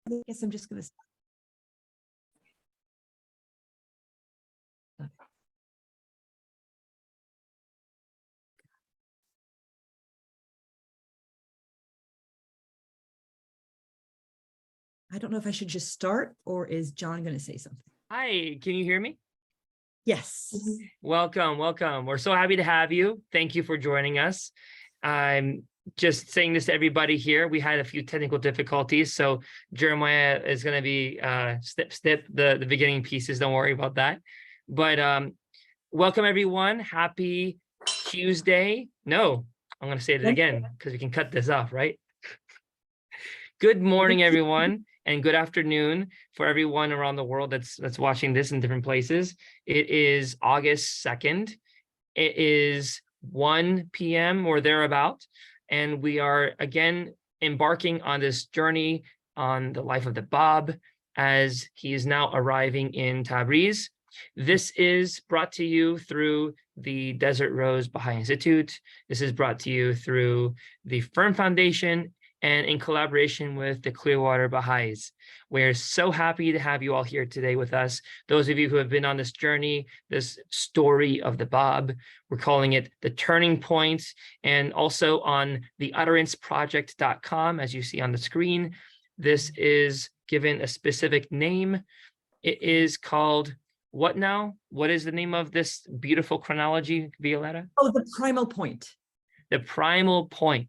I guess I'm just going to. I don't know if I should just start, or is John going to say something? Hi, can you hear me? Yes. Welcome, welcome. We're so happy to have you. Thank you for joining us. I'm just saying this to everybody here. We had a few technical difficulties, so Jeremiah is going to be snip the beginning pieces. Don't worry about that. But welcome everyone. Happy Tuesday. No, I'm going to say it again because we can cut this off, right? Good morning, everyone, and good afternoon for everyone around the world that's watching this in different places. It is August 2nd. It is 1 p.m. or thereabout, and we are again embarking on this journey on the life of the Bab as he is now arriving in Tabriz. This is brought to you through the Desert Rose Baha'i Institute. This is brought to you through the Firm Foundation and in collaboration with the Clearwater Baha'is. We're so happy to have you all here today with us. Those of you who have been on this journey, this story of the Bab, we're calling it The Turning Point, and also on the utteranceproject.com, as you see on the screen. This is given a specific name. It is called what now? What is the name of this beautiful chronology, Violetta? Oh, the primal point. The primal point.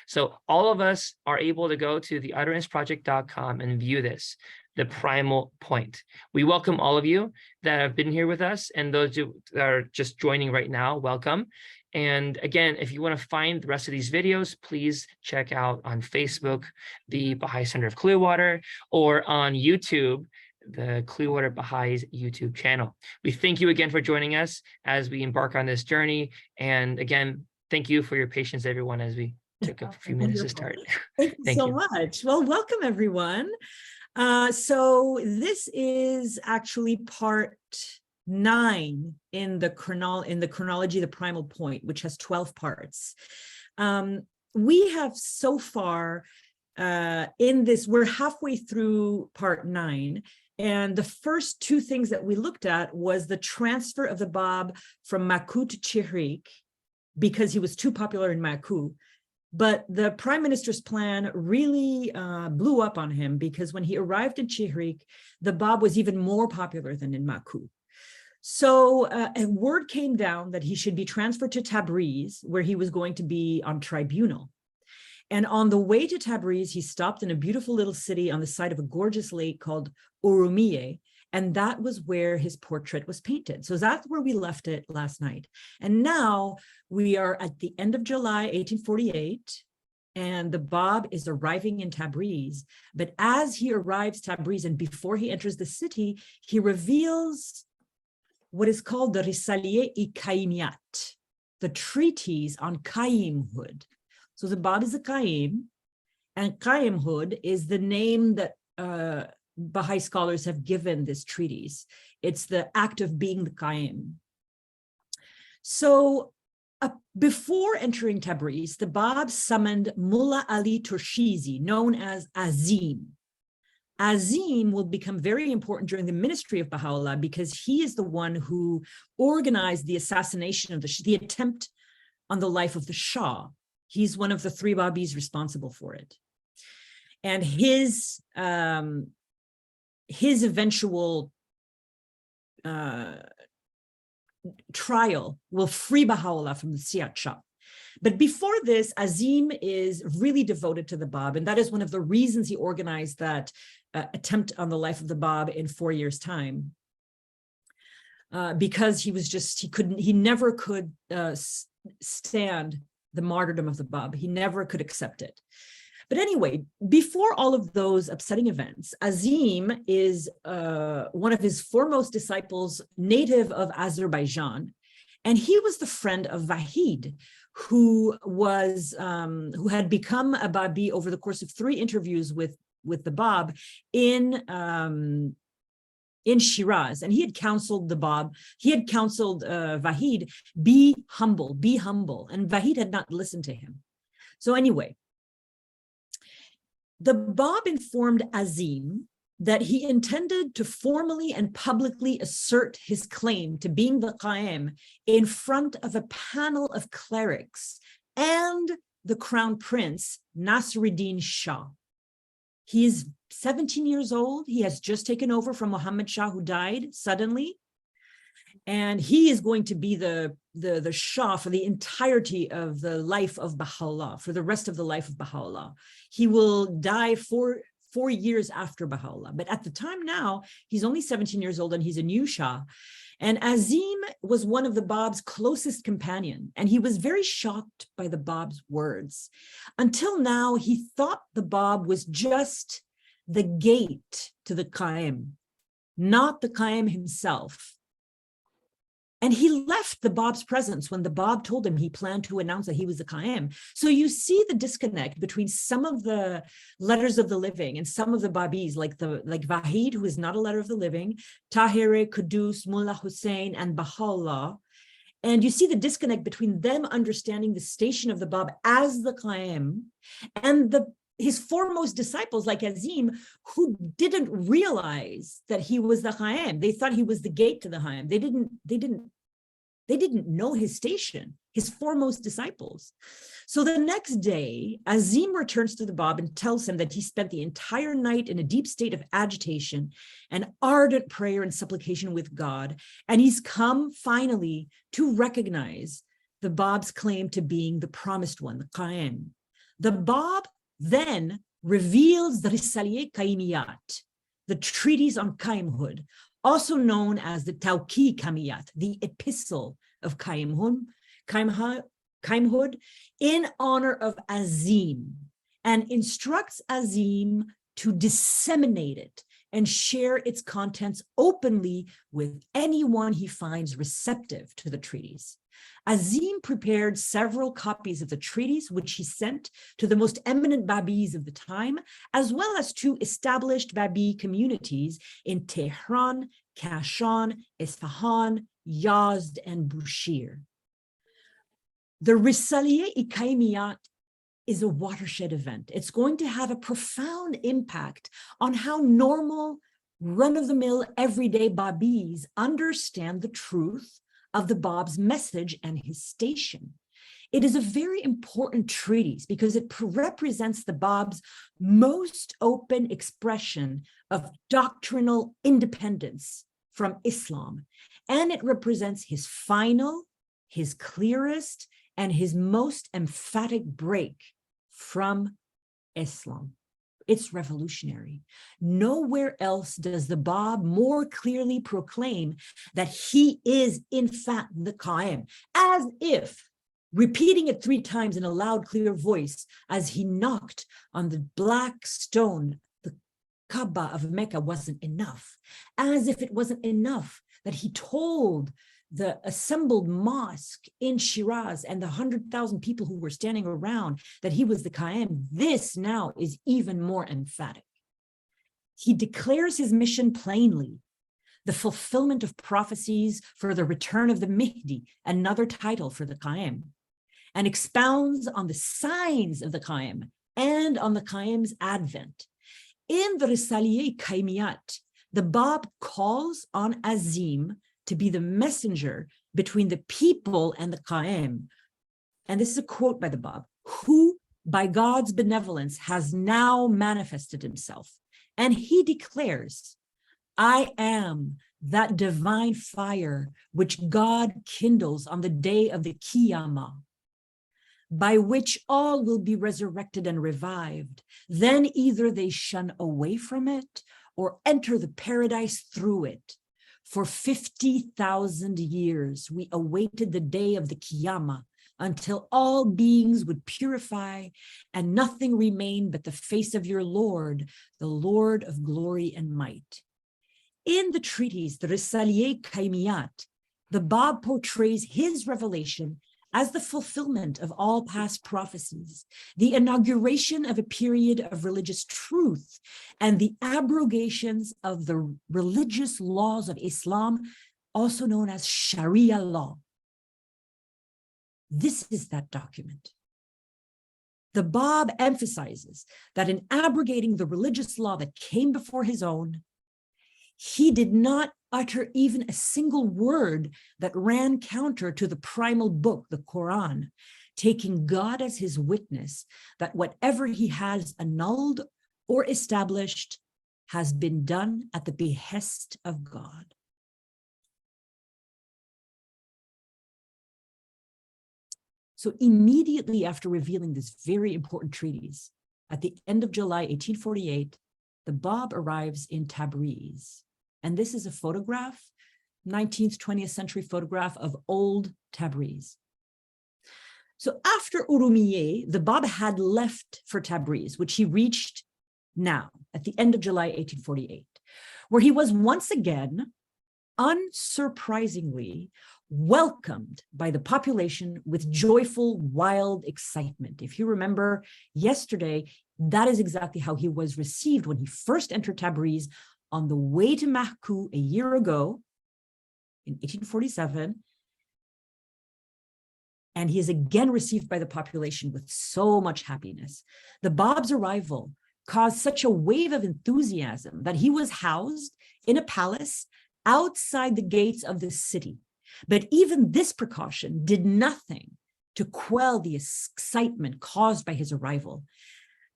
So all of us are able to go to the utteranceproject.com and view this, the primal point. We welcome all of you that have been here with us, and those who are just joining right now, welcome. And again, if you want to find the rest of these videos, please check out on Facebook, the Baha'i Center of Clearwater, or on YouTube, the Clearwater Baha'is YouTube channel. We thank you again for joining us as we embark on this journey. And again, thank you for your patience, everyone, as we took a few minutes to start. Thank you so much. Well, welcome everyone. So this is actually part 9 in the chronology, the primal point, which has 12 parts. We have so far in this, we're halfway through part 9. And the first 2 things that we looked at was the transfer of the Bab from Maku to Chihrik, because he was too popular in Maku. But the prime minister's plan really blew up on him, because when he arrived in Chihrik, the Bab was even more popular than in Maku. So a word came down that he should be transferred to Tabriz, where he was going to be on tribunal. And on the way to Tabriz, he stopped in a beautiful little city on the side of a gorgeous lake called Urumiyeh. And that was where his portrait was painted. So that's where we left it last night. And now we are at the end of July, 1848, and the Bab is arriving in Tabriz. But as he arrives Tabriz, and before he enters the city, he reveals what is called the Risaliye-i Qayyimiyat, the treatise on Qayyimhood. So the Bab is a Qayyim, and Qayyimhood is the name that Baha'i scholars have given this treatise. It's the act of being the Qayyim. So before entering Tabriz, the Bab summoned Mulla Ali Turshizi, known as Azim. Azim will become very important during the ministry of Baha'u'lláh, because he is the one who organized the assassination of the attempt on the life of the Shah. He's one of the 3 Babis responsible for it. And his eventual trial will free Baha'u'lláh from the Siyat Shah. But before this, Azim is really devoted to the Bab, and that is one of the reasons he organized that attempt on the life of the Bab in 4 years' time, because he never could stand the martyrdom of the Bab. He never could accept it. But anyway, before all of those upsetting events, Azim is one of his foremost disciples, native of Azerbaijan, and he was the friend of Vahid, who had become a Babi over the course of 3 interviews with the Bab in Shiraz. And he had counseled the Bab, he had counseled Vahid, be humble, and Vahid had not listened to him. So anyway, The Bab informed Azim that he intended to formally and publicly assert his claim to being the Qayyum in front of a panel of clerics and the crown prince, Nasruddin Shah. He is 17 years old. He has just taken over from Muhammad Shah, who died suddenly. And he is going to be the Shah for the entirety of the life of Baha'u'lláh, for the rest of the life of Baha'u'lláh. He will die four years after Baha'u'lláh. But at the time now, he's only 17 years old and he's a new Shah. And Azim was one of the Bab's closest companion, and he was very shocked by the Bab's words. Until now, he thought the Bab was just the gate to the Qayyum, not the Qayyum himself. And he left the Bab's presence when the Bab told him he planned to announce that he was the Qayyum. So you see the disconnect between some of the letters of the living and some of the Babis, like Wahid, who is not a letter of the living, Tahir, Qudus, Mulla, Husayn, and Baha'u'lláh. And you see the disconnect between them understanding the station of the Bab as the Qayyum and his foremost disciples like Azim, who didn't realize that he was the Qayyum. They thought he was the gate to the Qayyum. They didn't know his station, his foremost disciples. So the next day, Azim returns to the Bab and tells him that he spent the entire night in a deep state of agitation and ardent prayer and supplication with God. And he's come finally to recognize the Bab's claim to being the promised one, the Qayyum. The Bab then reveals the Risaliye Qayyimiyat, the treatise on Qayyumhood, also known as the Tawqi Kamiyat, the epistle of Qayyumhood, in honor of Azim, and instructs Azim to disseminate it and share its contents openly with anyone he finds receptive to the treatise. Azim prepared several copies of the treatise, which he sent to the most eminent Babis of the time, as well as to established Babi communities in Tehran, Kashan, Isfahan, Yazd, and Bushir. The Risaliye Qayyimiyat is a watershed event. It's going to have a profound impact on how normal, run-of-the-mill, everyday Babis understand the truth of the Bab's message and his station. It is a very important treatise because it represents the Bab's most open expression of doctrinal independence from Islam, and it represents his final, his clearest, and his most emphatic break from Islam. It's revolutionary. Nowhere else does the Bab more clearly proclaim that he is, in fact, the Qayyum, as if repeating it 3 times in a loud, clear voice as he knocked on the black stone, the Kaaba of Mecca, wasn't enough. As if it wasn't enough that he told the assembled mosque in Shiraz and the 100,000 people who were standing around that he was the Qayyum. This now is even more emphatic. He declares his mission plainly, the fulfillment of prophecies for the return of the Mahdi, another title for the Qayyum, and expounds on the signs of the Qayyum and on the Qayyum's advent. In the Risaliye Qayyimiyat, the Bab calls on Azim to be the messenger between the people and the Qayyum. And this is a quote by the Bab, who by God's benevolence has now manifested himself. And he declares, I am that divine fire which God kindles on the day of the Qiyamah, by which all will be resurrected and revived. Then either they shun away from it or enter the paradise through it. For 50,000 years, we awaited the day of the Qiyamah until all beings would purify and nothing remain but the face of your Lord, the Lord of glory and might. In the treatise, the Risaliye Qayyimiyat, the Bab portrays his revelation as the fulfillment of all past prophecies, the inauguration of a period of religious truth, and the abrogations of the religious laws of Islam, also known as Sharia law. This is that document. the Bab emphasizes that in abrogating the religious law that came before his own, he did not utter even a single word that ran counter to the primal book, the Quran, taking God as his witness that whatever he has annulled or established has been done at the behest of God. So immediately after revealing this very important treatise, at the end of July 1848, the Bab arrives in Tabriz. And this is a photograph, 19th, 20th century photograph of old Tabriz. So after Urumiyeh, the Bab had left for Tabriz, which he reached now at the end of July 1848, where he was once again, unsurprisingly, welcomed by the population with joyful, wild excitement. If you remember yesterday, that is exactly how he was received when he first entered Tabriz on the way to Mahkou a year ago in 1847. And he is again received by the population with so much happiness. The Bab's arrival caused such a wave of enthusiasm that he was housed in a palace outside the gates of the city. But even this precaution did nothing to quell the excitement caused by his arrival.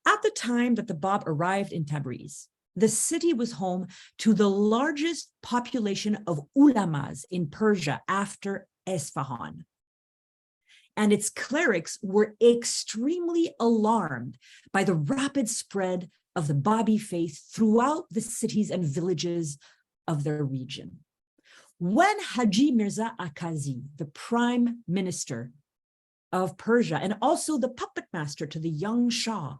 At the time that the Bab arrived in Tabriz, the city was home to the largest population of ulamas in Persia after Isfahan. And its clerics were extremely alarmed by the rapid spread of the Babi faith throughout the cities and villages of their region. When Haji Mirza Akazi, the prime minister of Persia and also the puppet master to the young Shah,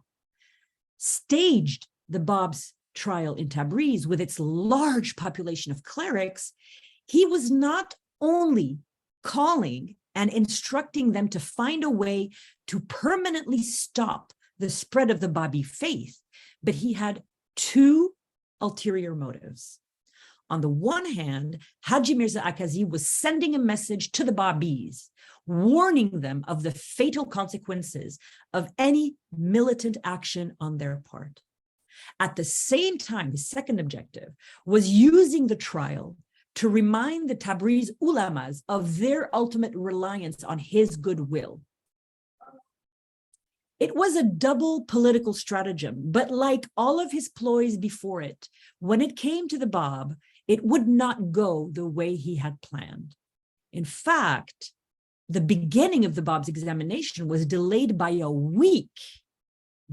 staged the Bab's trial in Tabriz with its large population of clerics, he was not only calling and instructing them to find a way to permanently stop the spread of the Babi faith, but he had two ulterior motives. On the one hand, Haji Mirza Akazi was sending a message to the Babis, warning them of the fatal consequences of any militant action on their part. At the same time, the second objective was using the trial to remind the Tabriz ulamas of their ultimate reliance on his goodwill. It was a double political stratagem, but like all of his ploys before it, when it came to the Bab, it would not go the way he had planned. In fact, the beginning of the Bab's examination was delayed by a week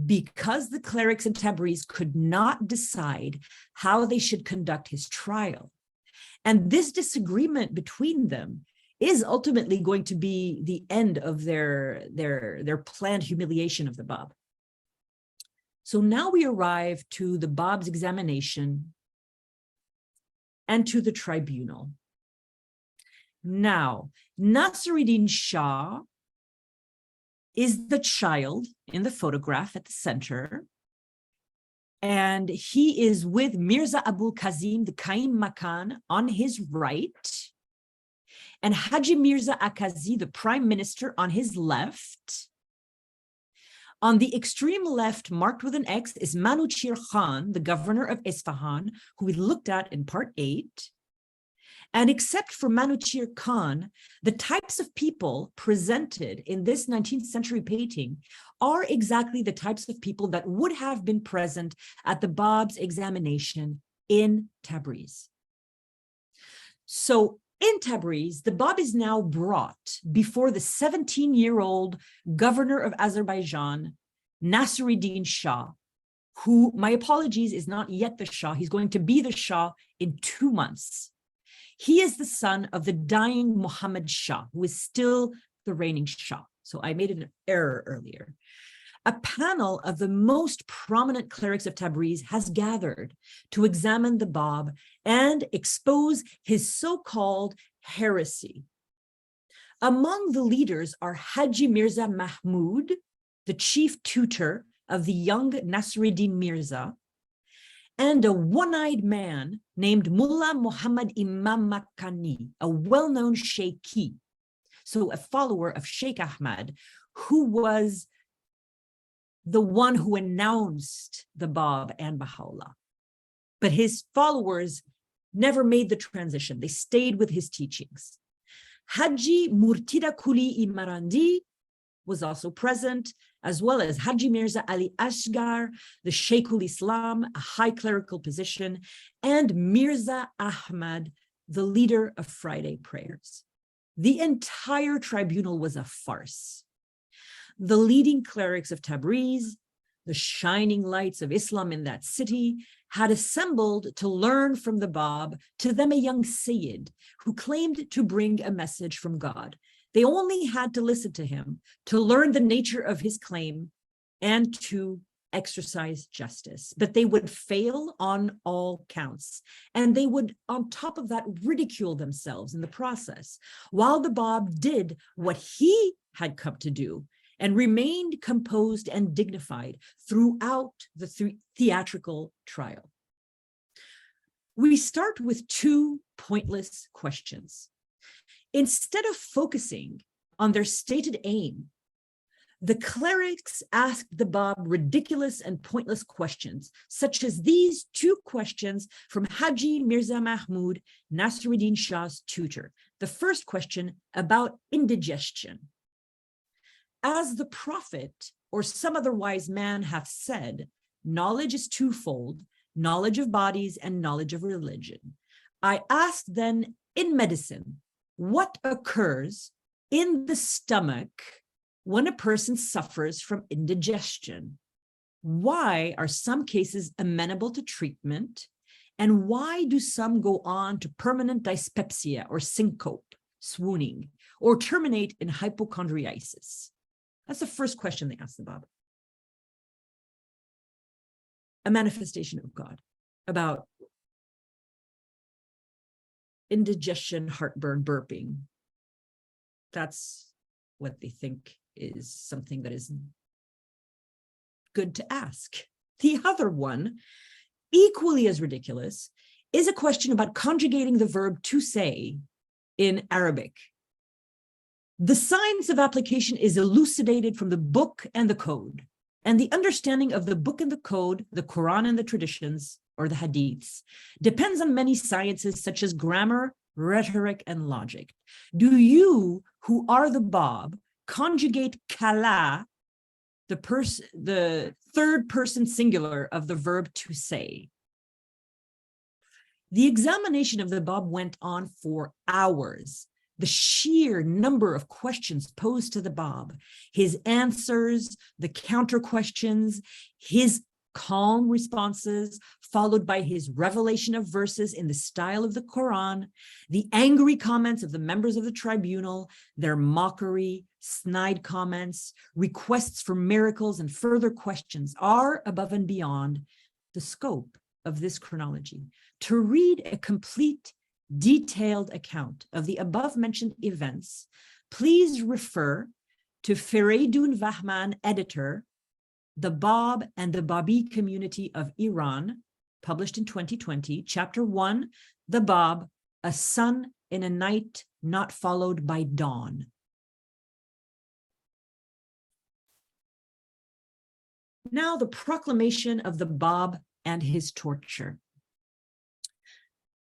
because the clerics in Tabriz could not decide how they should conduct his trial. And this disagreement between them is ultimately going to be the end of their planned humiliation of the Bab. So now we arrive to the Bab's examination and to the tribunal. Now, Nasiruddin Shah is the child in the photograph at the center, and he is with Mirza Abul Kazim, the Qayyúm Makan, on his right, and Haji Mirza Akazi, the prime minister, on his left. On the extreme left, marked with an X, is Manuchir Khan, the governor of Isfahan, who we looked at in part 8. And except for Manuchir Khan, the types of people presented in this 19th century painting are exactly the types of people that would have been present at the Bab's examination in Tabriz. So in Tabriz, the Bab is now brought before the 17-year-old governor of Azerbaijan, Nasiruddin Shah, who, my apologies, is not yet the Shah. He's going to be the Shah in 2 months. He is the son of the dying Muhammad Shah, who is still the reigning Shah. So I made an error earlier. A panel of the most prominent clerics of Tabriz has gathered to examine the Bab and expose his so-called heresy. Among the leaders are Haji Mirza Mahmud, the chief tutor of the young Nasiruddin Mirza, and a one-eyed man named Mulla Muhammad Imam Makkani, a well-known Sheikhi, so a follower of Sheikh Ahmad, who was the one who announced the Bab and Bahá'u'lláh. But his followers never made the transition. They stayed with his teachings. Haji Murtida Kuli Marandi was also present, as well as Haji Mirza Ali Asghar, the Sheikhul Islam, a high clerical position, and Mirza Ahmad, the leader of Friday prayers. The entire tribunal was a farce. The leading clerics of Tabriz, the shining lights of Islam in that city, had assembled to learn from the Bab, to them a young Sayyid who claimed to bring a message from God. They only had to listen to him, to learn the nature of his claim, and to exercise justice. But they would fail on all counts. And they would, on top of that, ridicule themselves in the process, while the Bab did what he had come to do and remained composed and dignified throughout the theatrical trial. We start with two pointless questions. Instead of focusing on their stated aim, the clerics asked the Bab ridiculous and pointless questions, such as these two questions from Haji Mirza Mahmud, Nasiruddin Shah's tutor. The first question about indigestion. As the Prophet or some other wise man hath said, knowledge is twofold, knowledge of bodies and knowledge of religion. I asked then, in medicine, what occurs in the stomach when a person suffers from indigestion? Why are some cases amenable to treatment? And why do some go on to permanent dyspepsia or syncope, swooning, or terminate in hypochondriasis? That's the first question they asked the Bab. A manifestation of God about indigestion, heartburn, burping. That's what they think is something that is good to ask. The other one, equally as ridiculous, is a question about conjugating the verb to say in Arabic. The science of application is elucidated from the book and the code, and the understanding of the book and the code, the Quran and the traditions, or the hadiths, depends on many sciences such as grammar, rhetoric, and logic. Do you, who are the Bab, conjugate kala, the third person singular of the verb to say? The examination of the Bab went on for hours. The sheer number of questions posed to the Bab, his answers, the counter questions, his calm responses, followed by his revelation of verses in the style of the Quran, the angry comments of the members of the tribunal, their mockery, snide comments, requests for miracles, and further questions are above and beyond the scope of this chronology. To read a complete, detailed account of the above-mentioned events, please refer to Fereydun Vahman, editor, The Bab and the Babi Community of Iran, published in 2020, Chapter 1, The Bab, A Sun in a Night Not Followed by Dawn. Now, the proclamation of the Bab and his torture.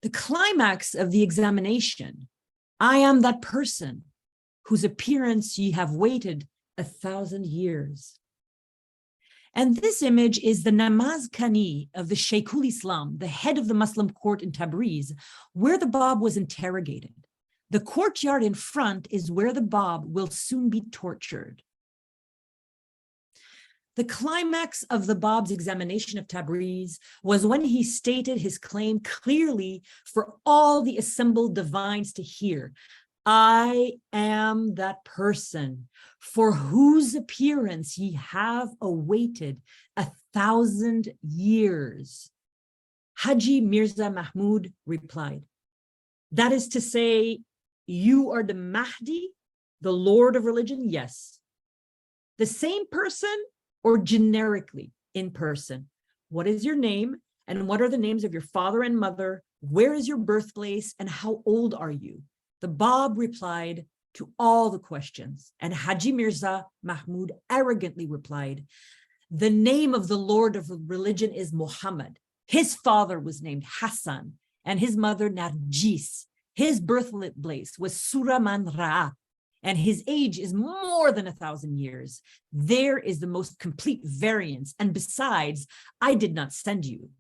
The climax of the examination, I am that person whose appearance ye have waited 1,000 years. And this image is the Namaz Khani of the Sheikhul Islam, the head of the Muslim court in Tabriz, where the Bab was interrogated. The courtyard in front is where the Bab will soon be tortured. The climax of the Bab's examination of Tabriz was when he stated his claim clearly for all the assembled divines to hear. I am that person for whose appearance ye have awaited 1,000 years. Haji Mirza Mahmud replied, that is to say, you are the Mahdi, the Lord of religion? Yes. The same person or generically in person? What is your name and what are the names of your father and mother? Where is your birthplace and how old are you? The Bab replied to all the questions, and Haji Mirza Mahmud arrogantly replied, The name of the Lord of religion is Muhammad. His father was named Hassan and his mother Narjis. His birthplace was Suraman Ra, and his age is more than 1,000 years. There is the most complete variance. And besides, I did not send you.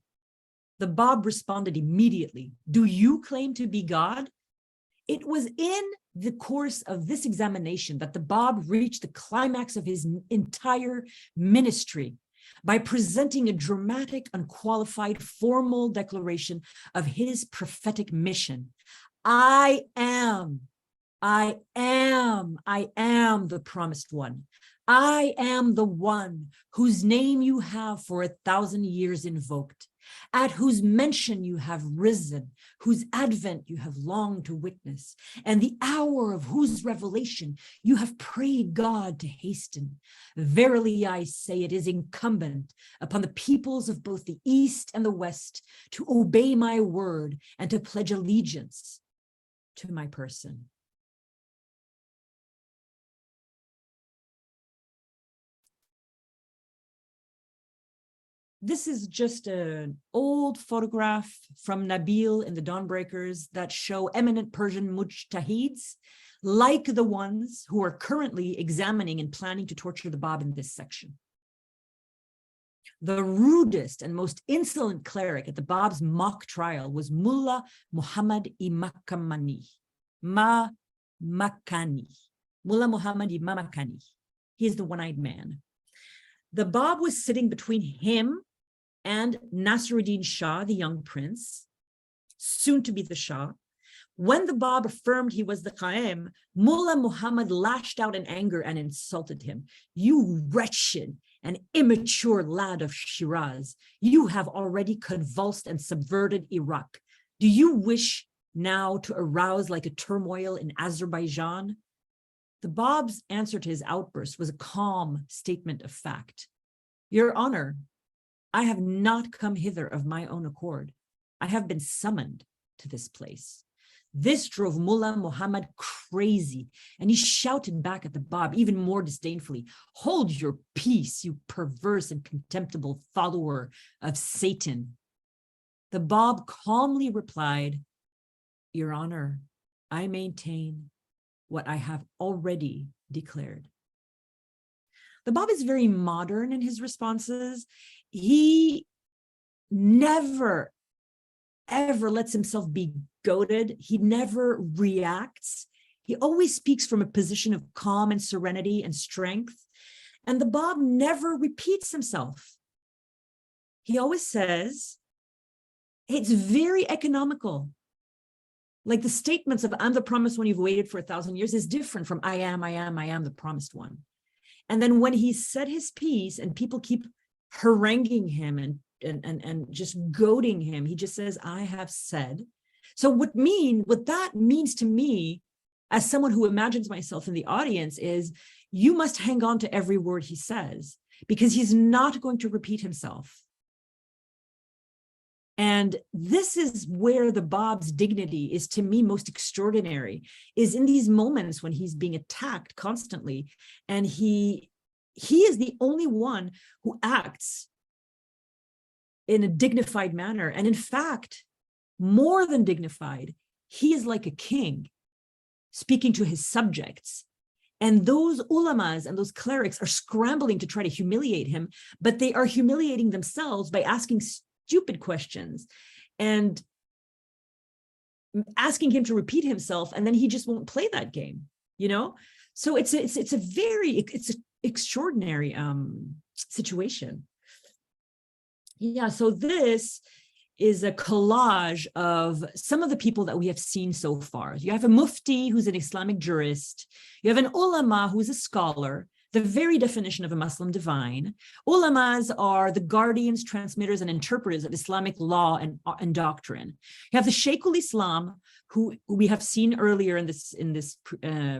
The Bab responded immediately, do you claim to be God? It was in the course of this examination that the Bab reached the climax of his entire ministry by presenting a dramatic, unqualified, formal declaration of his prophetic mission. I am the promised one. I am the one whose name you have for 1,000 years invoked, at whose mention you have risen, whose advent you have longed to witness, and the hour of whose revelation you have prayed God to hasten. Verily I say, it is incumbent upon the peoples of both the East and the West to obey my word and to pledge allegiance to my person. This is just an old photograph from Nabil in the Dawnbreakers that show eminent Persian mujtahids, like the ones who are currently examining and planning to torture the Bab in this section. The rudest and most insolent cleric at the Bab's mock trial was Mulla Muhammad Mamakani. Mulla Muhammad Mamakani. He is the one-eyed man. The Bab was sitting between him and Nasruddin Shah, the young prince, soon to be the Shah. When the Bab affirmed he was the Qayyúm, Mulla Muhammad lashed out in anger and insulted him. You wretched and immature lad of Shiraz, you have already convulsed and subverted Iraq. Do you wish now to arouse like a turmoil in Azerbaijan? The Bab's answer to his outburst was a calm statement of fact. Your Honor, I have not come hither of my own accord. I have been summoned to this place. This drove Mullah Muhammad crazy, and he shouted back at the Bab even more disdainfully, hold your peace, you perverse and contemptible follower of Satan. The Bab calmly replied, Your Honor, I maintain what I have already declared. The Bab is very modern in his responses. He never, ever lets himself be goaded. He never reacts. He always speaks from a position of calm and serenity and strength. And the Bab never repeats himself. He always says, it's very economical. Like the statements of I'm the promised one you've waited for 1,000 years is different from I am the promised one. And then when he said his piece and people keep haranguing him and just goading him, he just says, I have said. So what that means to me, as someone who imagines myself in the audience, is you must hang on to every word he says, because he's not going to repeat himself. And this is where the Bab's dignity is, to me, most extraordinary, is in these moments when he's being attacked constantly. And he is the only one who acts in a dignified manner. And in fact, more than dignified, he is like a king speaking to his subjects. And those ulamas and those clerics are scrambling to try to humiliate him, but they are humiliating themselves by asking stupid questions and asking him to repeat himself, and then he just won't play that game, you know? So it's an extraordinary situation. Yeah, so this is a collage of some of the people that we have seen so far. You have a mufti who's an Islamic jurist. You have an ulama who's a scholar, the very definition of a Muslim divine. Ulamas are the guardians, transmitters, and interpreters of Islamic law and doctrine. You have the Sheikhul Islam, who we have seen earlier in this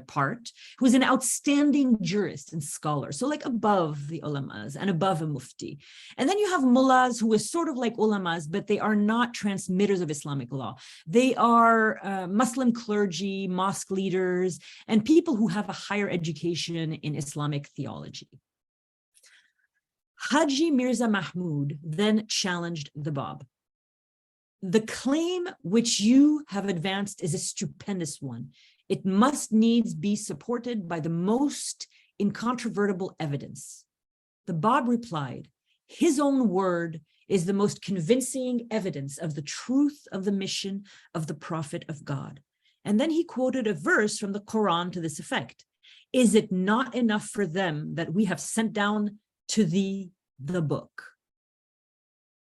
part, who is an outstanding jurist and scholar, so like above the ulamas and above a mufti. And then you have mullahs, who is sort of like ulamas, but they are not transmitters of Islamic law. They are Muslim clergy, mosque leaders, and people who have a higher education in Islamic theology. Haji Mirza Mahmud then challenged the Bab. The claim which you have advanced is a stupendous one. It must needs be supported by the most incontrovertible evidence. The Bab replied, his own word is the most convincing evidence of the truth of the mission of the Prophet of God. And then he quoted a verse from the Quran to this effect. Is it not enough for them that we have sent down to thee the book?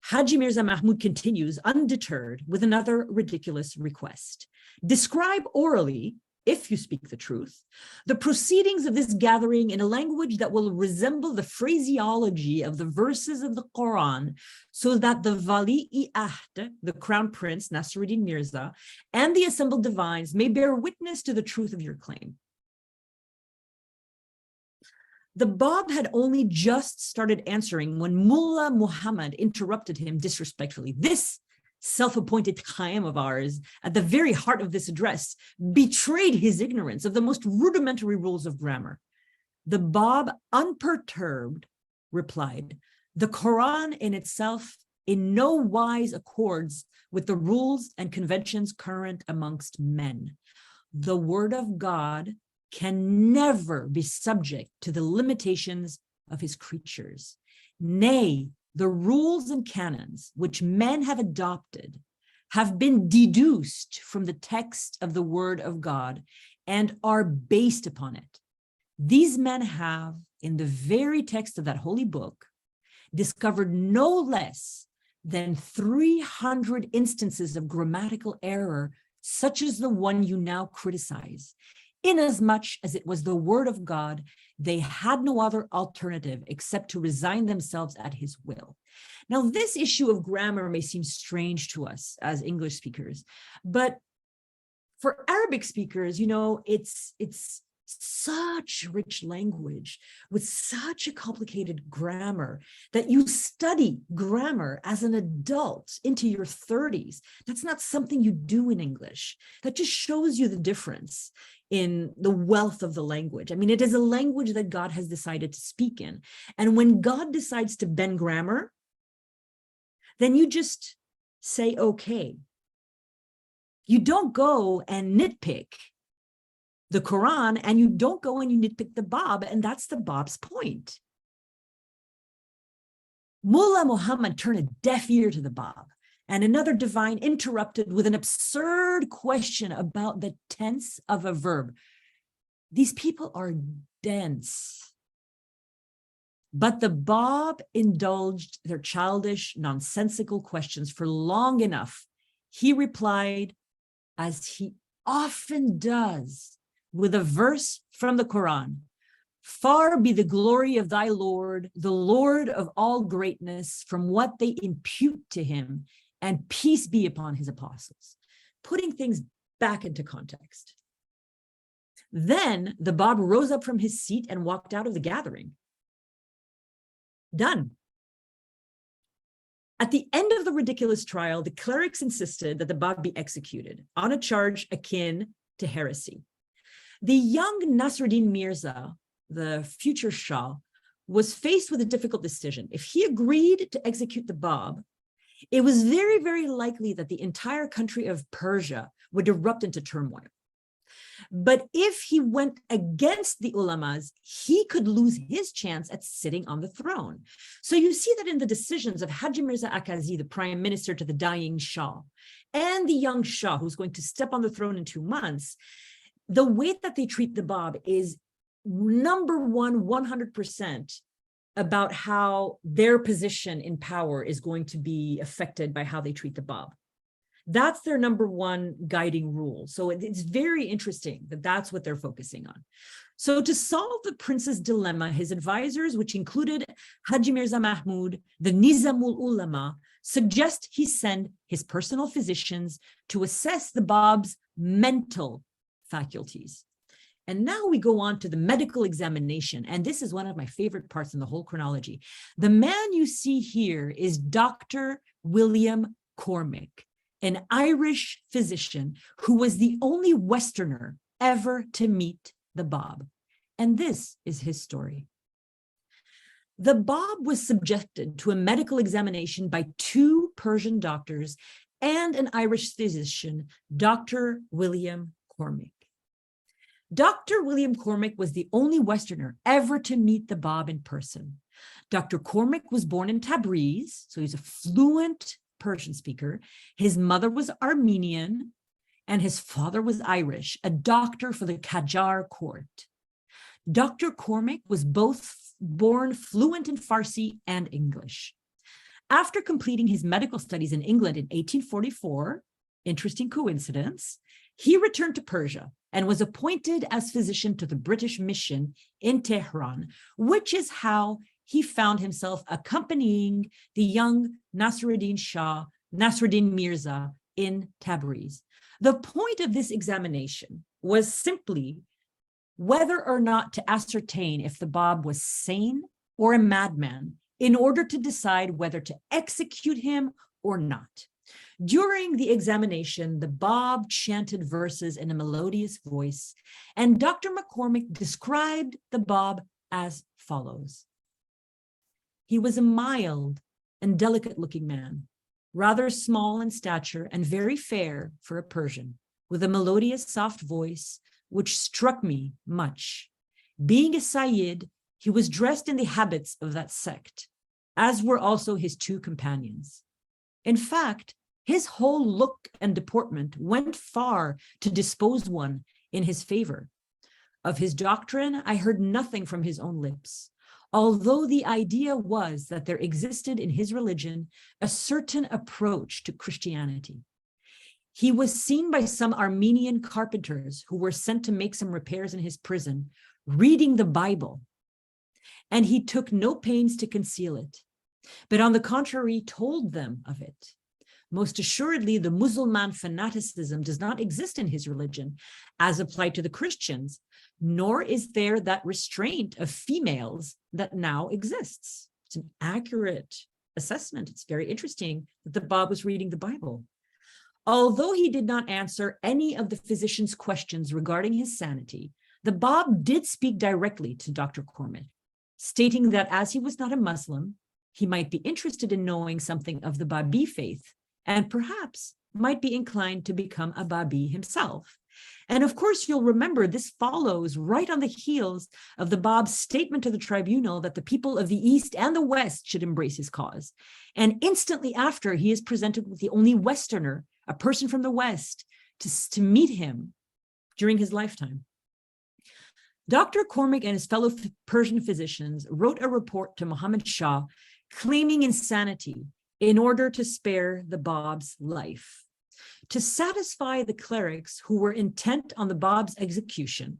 Haji Mirza Mahmud continues undeterred with another ridiculous request. Describe orally, if you speak the truth, the proceedings of this gathering in a language that will resemble the phraseology of the verses of the Quran, so that the Wali-i-Ahd, the Crown Prince Nasruddin Mirza, and the assembled divines may bear witness to the truth of your claim. The Bab had only just started answering when Mulla Muhammad interrupted him disrespectfully. This self-appointed Qayyúm of ours, at the very heart of this address, betrayed his ignorance of the most rudimentary rules of grammar. The Bab, unperturbed, replied, the Quran in itself in no wise accords with the rules and conventions current amongst men. The word of God can never be subject to the limitations of his creatures. Nay, the rules and canons which men have adopted have been deduced from the text of the word of God and are based upon it. These men have, in the very text of that holy book, discovered no less than 300 instances of grammatical error, such as the one you now criticize. Inasmuch as it was the word of God, they had no other alternative except to resign themselves at his will. Now, this issue of grammar may seem strange to us as English speakers, but for Arabic speakers, you know, it's such rich language with such a complicated grammar that you study grammar as an adult into your 30s. That's not something you do in English. That just shows you the difference in the wealth of the language. I mean, it is a language that God has decided to speak in. And when God decides to bend grammar, then you just say, okay. You don't go and nitpick the Quran, and you don't go and you nitpick the Bab, and that's the Bab's point. Mulla Muhammad turned a deaf ear to the Bab, and another divine interrupted with an absurd question about the tense of a verb. These people are dense. But the Bab indulged their childish, nonsensical questions for long enough. He replied, as he often does, with a verse from the Quran. Far be the glory of thy Lord, the Lord of all greatness, from what they impute to him, and peace be upon his apostles. Putting things back into context. Then the Bab rose up from his seat and walked out of the gathering. Done. At the end of the ridiculous trial, the clerics insisted that the Bab be executed on a charge akin to heresy. The young Nasruddin Mirza, the future Shah, was faced with a difficult decision. If he agreed to execute the Bab, it was very, very likely that the entire country of Persia would erupt into turmoil. But if he went against the ulamas, he could lose his chance at sitting on the throne. So you see that in the decisions of Haji Mirza Akazi, the prime minister to the dying Shah, and the young Shah, who's going to step on the throne in 2 months, the way that they treat the Bab is number one, 100% about how their position in power is going to be affected by how they treat the Bab. That's their number one guiding rule. So it's very interesting that that's what they're focusing on. So to solve the prince's dilemma, his advisors, which included Haji Mirza Mahmud, the Nizamul Ulama, suggest he send his personal physicians to assess the Bab's mental faculties. And now we go on to the medical examination. And this is one of my favorite parts in the whole chronology. The man you see here is Dr. William Cormack, an Irish physician who was the only Westerner ever to meet the Bab. And this is his story. The Bab was subjected to a medical examination by 2 Persian doctors and an Irish physician, Dr. William Cormac. Dr. William Cormac was the only Westerner ever to meet the Bab in person. Dr. Cormac was born in Tabriz, so he's a fluent Persian speaker. His mother was Armenian, and his father was Irish, a doctor for the Qajar court. Dr. Cormac was both born fluent in Farsi and English. After completing his medical studies in England in 1844, interesting coincidence, he returned to Persia and was appointed as physician to the British mission in Tehran, which is how he found himself accompanying the young Nasruddin Mirza in Tabriz. The point of this examination was simply whether or not to ascertain if the Bab was sane or a madman in order to decide whether to execute him or not. During the examination, the Bab chanted verses in a melodious voice, and Dr. McCormick described the Bab as follows. He was a mild and delicate-looking man, rather small in stature and very fair for a Persian, with a melodious, soft voice, which struck me much. Being a Sayyid, he was dressed in the habits of that sect, as were also his 2 companions. In fact, his whole look and deportment went far to dispose one in his favor. Of his doctrine, I heard nothing from his own lips, although the idea was that there existed in his religion a certain approach to Christianity. He was seen by some Armenian carpenters who were sent to make some repairs in his prison, reading the Bible, and he took no pains to conceal it, but on the contrary, told them of it. Most assuredly, the Muslim fanaticism does not exist in his religion as applied to the Christians, nor is there that restraint of females that now exists. It's an accurate assessment. It's very interesting that the Bab was reading the Bible. Although he did not answer any of the physician's questions regarding his sanity, the Bab did speak directly to Dr. Cormac, stating that as he was not a Muslim, he might be interested in knowing something of the Babi faith and perhaps might be inclined to become a Babi himself. And of course, you'll remember this follows right on the heels of the Bab's statement to the tribunal that the people of the East and the West should embrace his cause. And instantly after, he is presented with the only Westerner, a person from the West, to meet him during his lifetime. Dr. Cormac and his fellow Persian physicians wrote a report to Muhammad Shah claiming insanity in order to spare the Bab's life. To satisfy the clerics who were intent on the Bab's execution,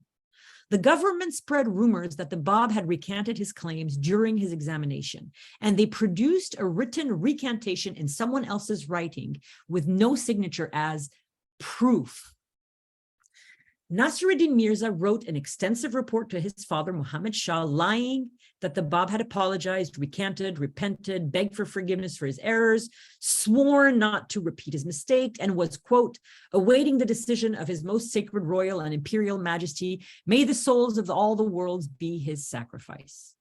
the government spread rumors that the Bab had recanted his claims during his examination, and they produced a written recantation in someone else's writing with no signature as proof. Nasruddin Mirza wrote an extensive report to his father, Muhammad Shah, lying that the Bab had apologized, recanted, repented, begged for forgiveness for his errors, swore not to repeat his mistake, and was, quote, awaiting the decision of his most sacred royal and imperial majesty. May the souls of all the worlds be his sacrifice.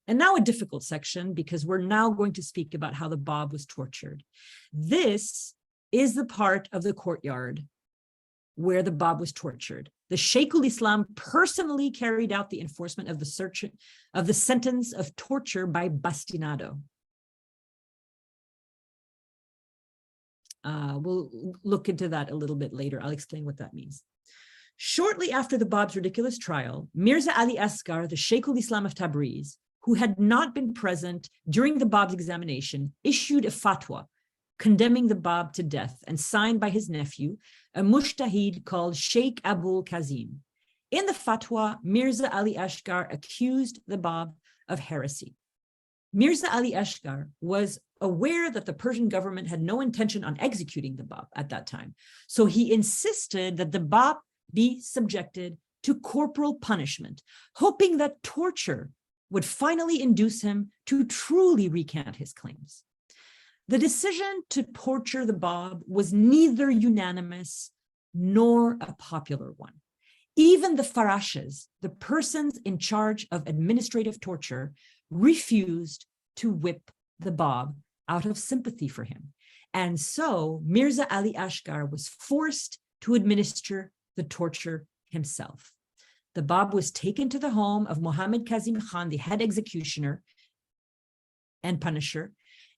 And now a difficult section, because we're now going to speak about how the Bab was tortured. This is the part of the courtyard where the Bab was tortured. The Sheikhul Islam personally carried out the enforcement of the sentence of torture by bastinado. We'll look into that a little bit later. I'll explain what that means. Shortly after the Bab's ridiculous trial, Mirza Ali Asghar, the Sheikhul Islam of Tabriz, who had not been present during the Bab's examination, issued a fatwa condemning the Bab to death and signed by his nephew, a mujtahid called Sheikh Abul Kazim. In the fatwa, Mirza Ali Asghar accused the Bab of heresy. Mirza Ali Asghar was aware that the Persian government had no intention on executing the Bab at that time, so he insisted that the Bab be subjected to corporal punishment, hoping that torture would finally induce him to truly recant his claims. The decision to torture the Bab was neither unanimous nor a popular one. Even the farashes, the persons in charge of administrative torture, refused to whip the Bab out of sympathy for him. And so Mirza Ali Ashkar was forced to administer the torture himself. The Bab was taken to the home of Muhammad Kazim Khan, the head executioner and punisher,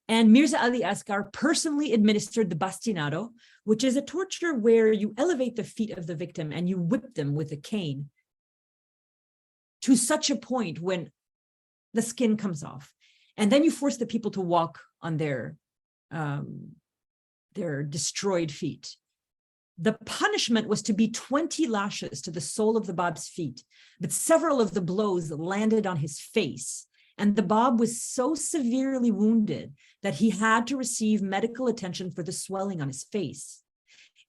and Mirza Ali Ashkar personally administered the bastinado, which is a torture where you elevate the feet of the victim and you whip them with a cane to such a point when the skin comes off. And then you force the people to walk on their destroyed feet. The punishment was to be 20 lashes to the sole of the Bab's feet, but several of the blows landed on his face. And the Bab was so severely wounded that he had to receive medical attention for the swelling on his face.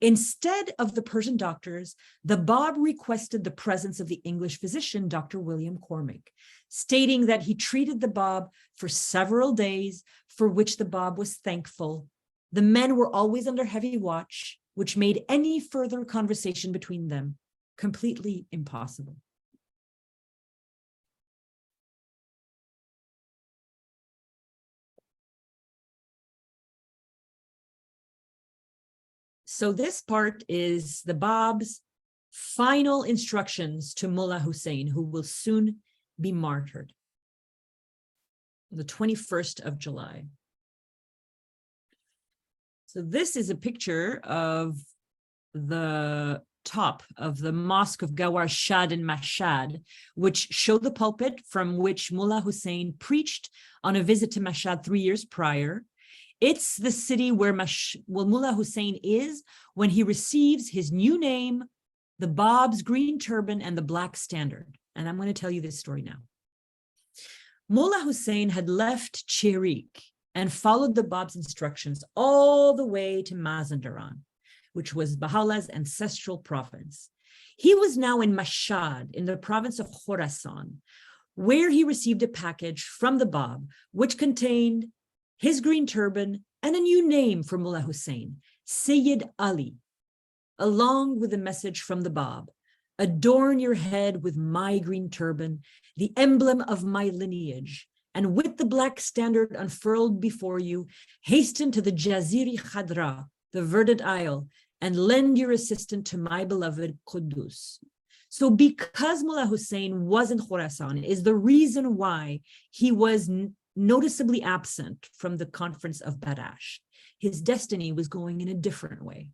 Instead of the Persian doctors, the Bab requested the presence of the English physician, Dr. William Cormack, stating that he treated the Bab for several days, for which the Bab was thankful. The men were always under heavy watch, which made any further conversation between them completely impossible. So this part is the Bab's final instructions to Mullah Husayn, who will soon be martyred on the 21st of July. So this is a picture of the top of the Mosque of Gawar Shad in Mashhad, which showed the pulpit from which Mullah Husayn preached on a visit to Mashhad 3 years prior. It's the city where Mullah Husayn is when he receives his new name, the Bab's green turban and the black standard. And I'm going to tell you this story now. Mullah Husayn had left Chirik and followed the Bab's instructions all the way to Mazandaran, which was Bahá'u'llah's ancestral province. He was now in Mashhad, in the province of Khorasan, where he received a package from the Bab, which contained his green turban and a new name for Mullah Husayn, Sayyid Ali, along with a message from the Bab: adorn your head with my green turban, the emblem of my lineage, and with the black standard unfurled before you, hasten to the Jaziri Khadra, the verdant isle, and lend your assistance to my beloved Quddus. So because Mullah Husayn was in Khorasan is the reason why he was noticeably absent from the conference of Badash. His destiny was going in a different way.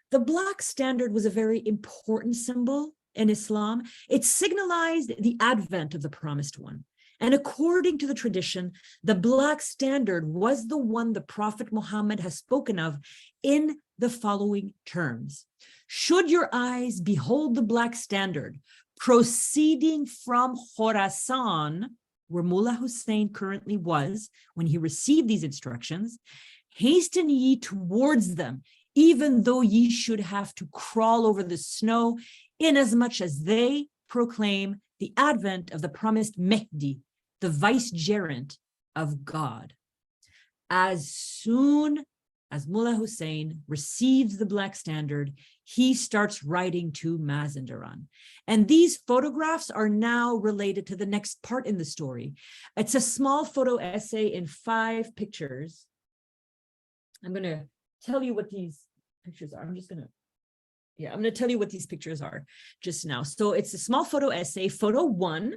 The black standard was a very important symbol in Islam. It signalized the advent of the promised one. And according to the tradition, the black standard was the one the Prophet Muhammad has spoken of in the following terms: should your eyes behold the black standard proceeding from Khorasan, where Mullah Husayn currently was when he received these instructions, hasten ye towards them, even though ye should have to crawl over the snow, inasmuch as they proclaim the advent of the promised Mehdi, the vicegerent of God. As soon as Mullah Husayn receives the black standard, he starts writing to Mazandaran. And these photographs are now related to the next part in the story. It's a small photo essay in 5 pictures. I'm going to tell you what these pictures are. I'm going to tell you what these pictures are just now. So it's a small photo essay. Photo 1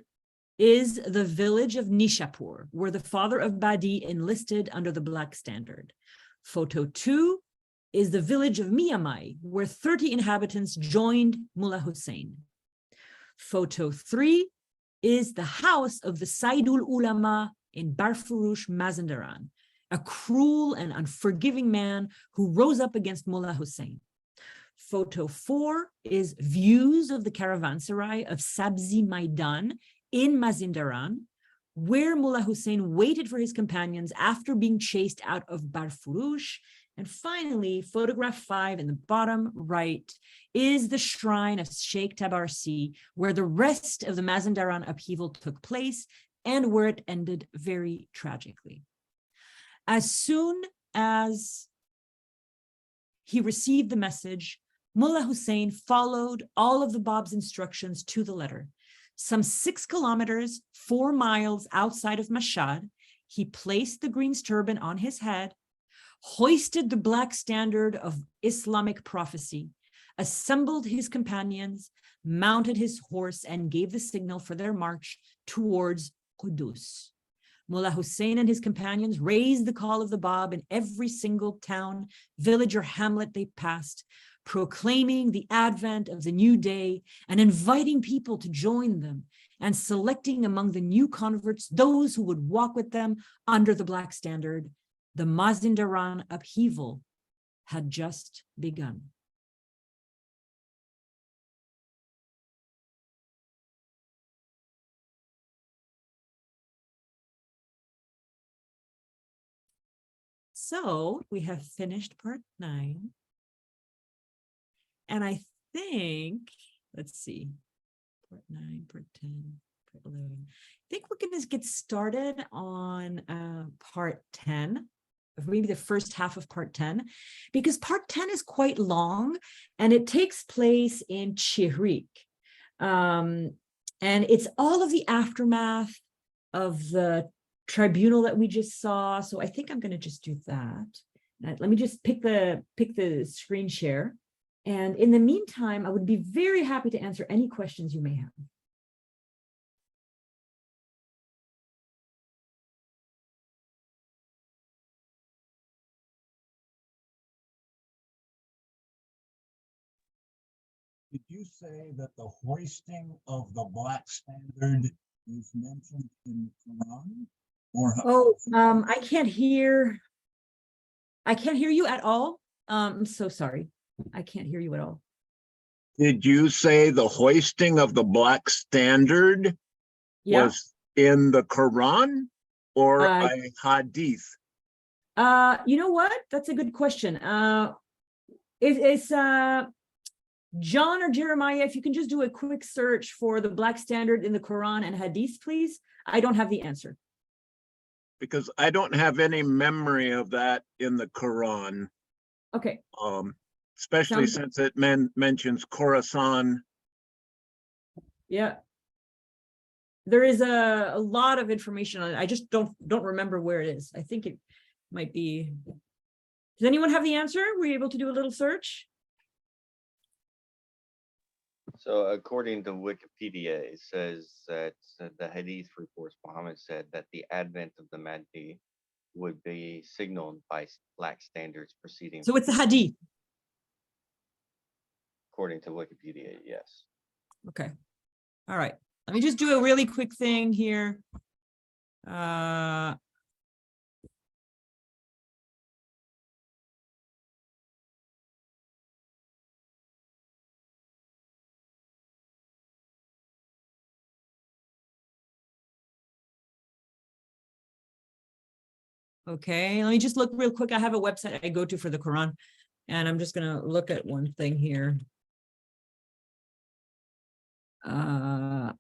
is the village of Nishapur, where the father of Badi enlisted under the black standard. Photo 2 is the village of Miyamai, where 30 inhabitants joined Mullah Husayn. Photo 3 is the house of the Sayyidul Ulama in Barfurush, Mazandaran, a cruel and unforgiving man who rose up against Mullah Husayn. Photo 4 is views of the caravanserai of Sabzi Maidan in Mazandaran, where Mullah Husayn waited for his companions after being chased out of Barfurush. And finally, photograph 5 in the bottom right is the shrine of Sheikh Tabarsi, where the rest of the Mazandaran upheaval took place and where it ended very tragically. As soon as he received the message, Mullah Husayn followed all of the Bab's instructions to the letter. Some 6 kilometers, 4 miles outside of Mashhad, he placed the green turban on his head, hoisted the black standard of Islamic prophecy, assembled his companions, mounted his horse, and gave the signal for their march towards Qudus. Mullah Husayn and his companions raised the call of the Bab in every single town, village, or hamlet they passed, proclaiming the advent of the new day and inviting people to join them, and selecting among the new converts those who would walk with them under the black standard. The Mazindaran upheaval had just begun. So we have finished part 9. And I think, let's see, part 9, part 10, part 11. I think we're going to get started on part 10, maybe the first half of part 10, because part 10 is quite long and it takes place in Chihrik. And it's all of the aftermath of the tribunal that we just saw. So I think I'm going to just do that. Let me just pick the screen share. And in the meantime, I would be very happy to answer any questions you may have. Did you say that the hoisting of the black standard is mentioned in the Quran? Or I can't hear you at all. I'm so sorry. I can't hear you at all. did you say the hoisting of the black standard was in the Quran or a hadith? You know what? That's a good question. It's John or Jeremiah, if you can just do a quick search for the black standard in the Quran and hadith, please. I don't have the answer. Because I don't have any memory of that in the Quran. Okay. Especially since it mentions Khorasan. Yeah. There is a lot of information on it. I just don't remember where it is. I think it might be. Does anyone have the answer? Were you able to do a little search? So according to Wikipedia, it says that the Hadith reports Muhammad said that the advent of the Mahdi would be signaled by black standards proceeding. So it's the Hadith. According to Wikipedia, yes. Okay. All right. Let me just do a really quick thing here. Okay, let me just look real quick. I have a website I go to for the Quran, and I'm just gonna look at one thing here. Okay.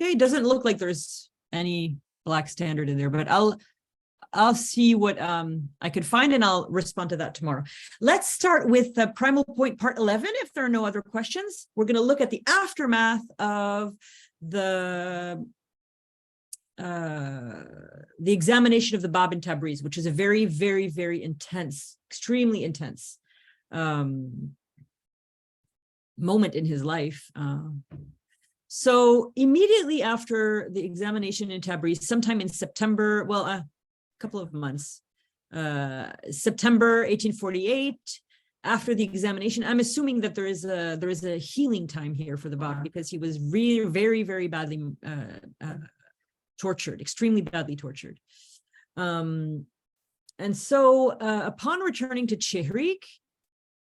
Okay, it doesn't look like there's any black standard in there, but I'll see what I could find, and I'll respond to that tomorrow. Let's start with the primal point part 11. If there are no other questions, we're going to look at the aftermath of the examination of the Bab in Tabriz, which is a very, very, very intense, extremely intense moment in his life. So immediately after the examination in Tabriz, sometime in September, well, a couple of months, September 1848, after the examination, I'm assuming that there is a healing time here for the Bab, because he was really very, very badly tortured, extremely badly tortured. And so upon returning to Chihrik,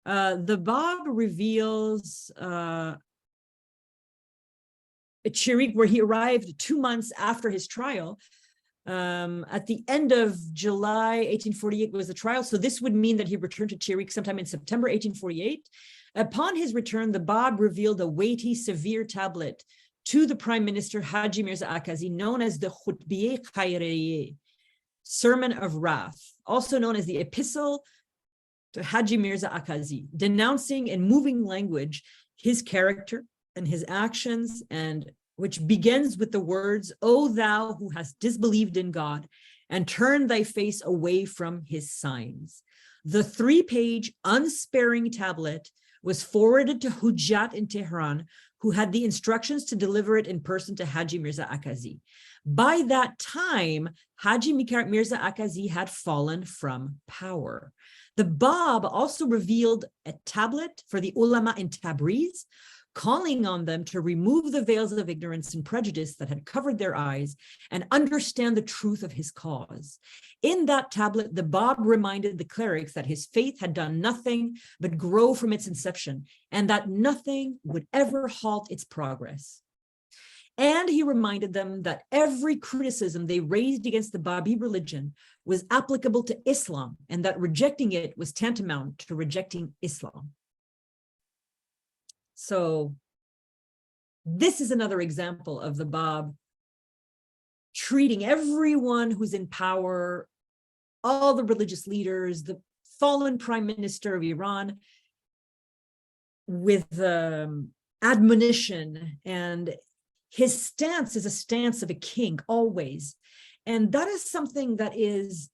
the Bab reveals at Chihrik, where he arrived 2 months after his trial. At the end of July 1848 was the trial. So this would mean that he returned to Chihrik sometime in September 1848. Upon his return, the Bab revealed a weighty, severe tablet to the Prime Minister Haji Mirza Akazi, known as the Khutbiye Khairiyye, Sermon of Wrath, also known as the Epistle to Haji Mirza Akazi, denouncing in moving language his character and his actions, and which begins with the words, "O thou who hast disbelieved in God and turned thy face away from his signs." The 3-page unsparing tablet was forwarded to Hujjat in Tehran, who had the instructions to deliver it in person to Haji Mirza Akazi. By that time, Haji Mirza Akazi had fallen from power. The Bab also revealed a tablet for the ulama in Tabriz, calling on them to remove the veils of ignorance and prejudice that had covered their eyes and understand the truth of his cause. In that tablet, the Bab reminded the clerics that his faith had done nothing but grow from its inception, and that nothing would ever halt its progress. And he reminded them that every criticism they raised against the Babi religion was applicable to Islam, and that rejecting it was tantamount to rejecting Islam. So this is another example of the Bab treating everyone who's in power, all the religious leaders, the fallen prime minister of Iran, with admonition, and his stance is a stance of a king always. And that is something that is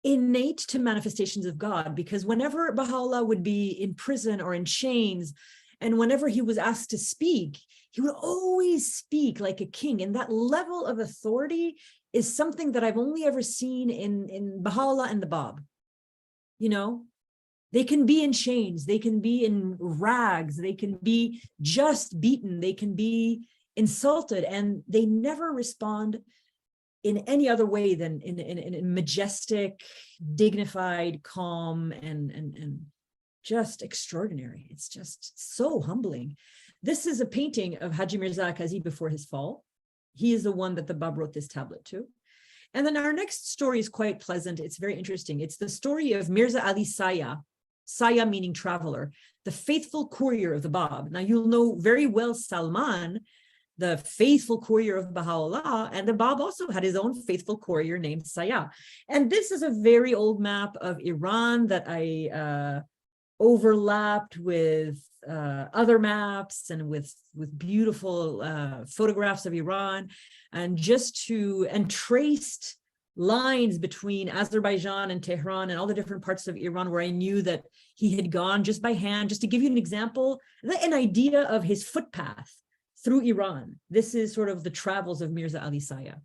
innate to manifestations of God, because whenever Baha'u'lláh would be in prison or in chains, and whenever he was asked to speak, he would always speak like a king. And that level of authority is something that I've only ever seen in Baha'u'lláh and the Bab. You know, they can be in chains, they can be in rags, they can be just beaten, they can be insulted, and they never respond in any other way than in majestic, dignified, calm, and just extraordinary. It's just so humbling. This is a painting of Haji Mirza Akazi before his fall. He is the one that the Bab wrote this tablet to. And then our next story is quite pleasant. It's very interesting. It's the story of Mirza Ali Saya, Saya meaning traveler, the faithful courier of the Bab. Now you'll know very well Salman, the faithful courier of Baha'u'lláh, and the Bab also had his own faithful courier named Saya. And this is a very old map of Iran that I overlapped with other maps and with beautiful photographs of Iran, and traced lines between Azerbaijan and Tehran and all the different parts of Iran where I knew that he had gone just by hand, just to give you an example, an idea of his footpath through Iran. This is sort of the travels of Mirza Ali Saya.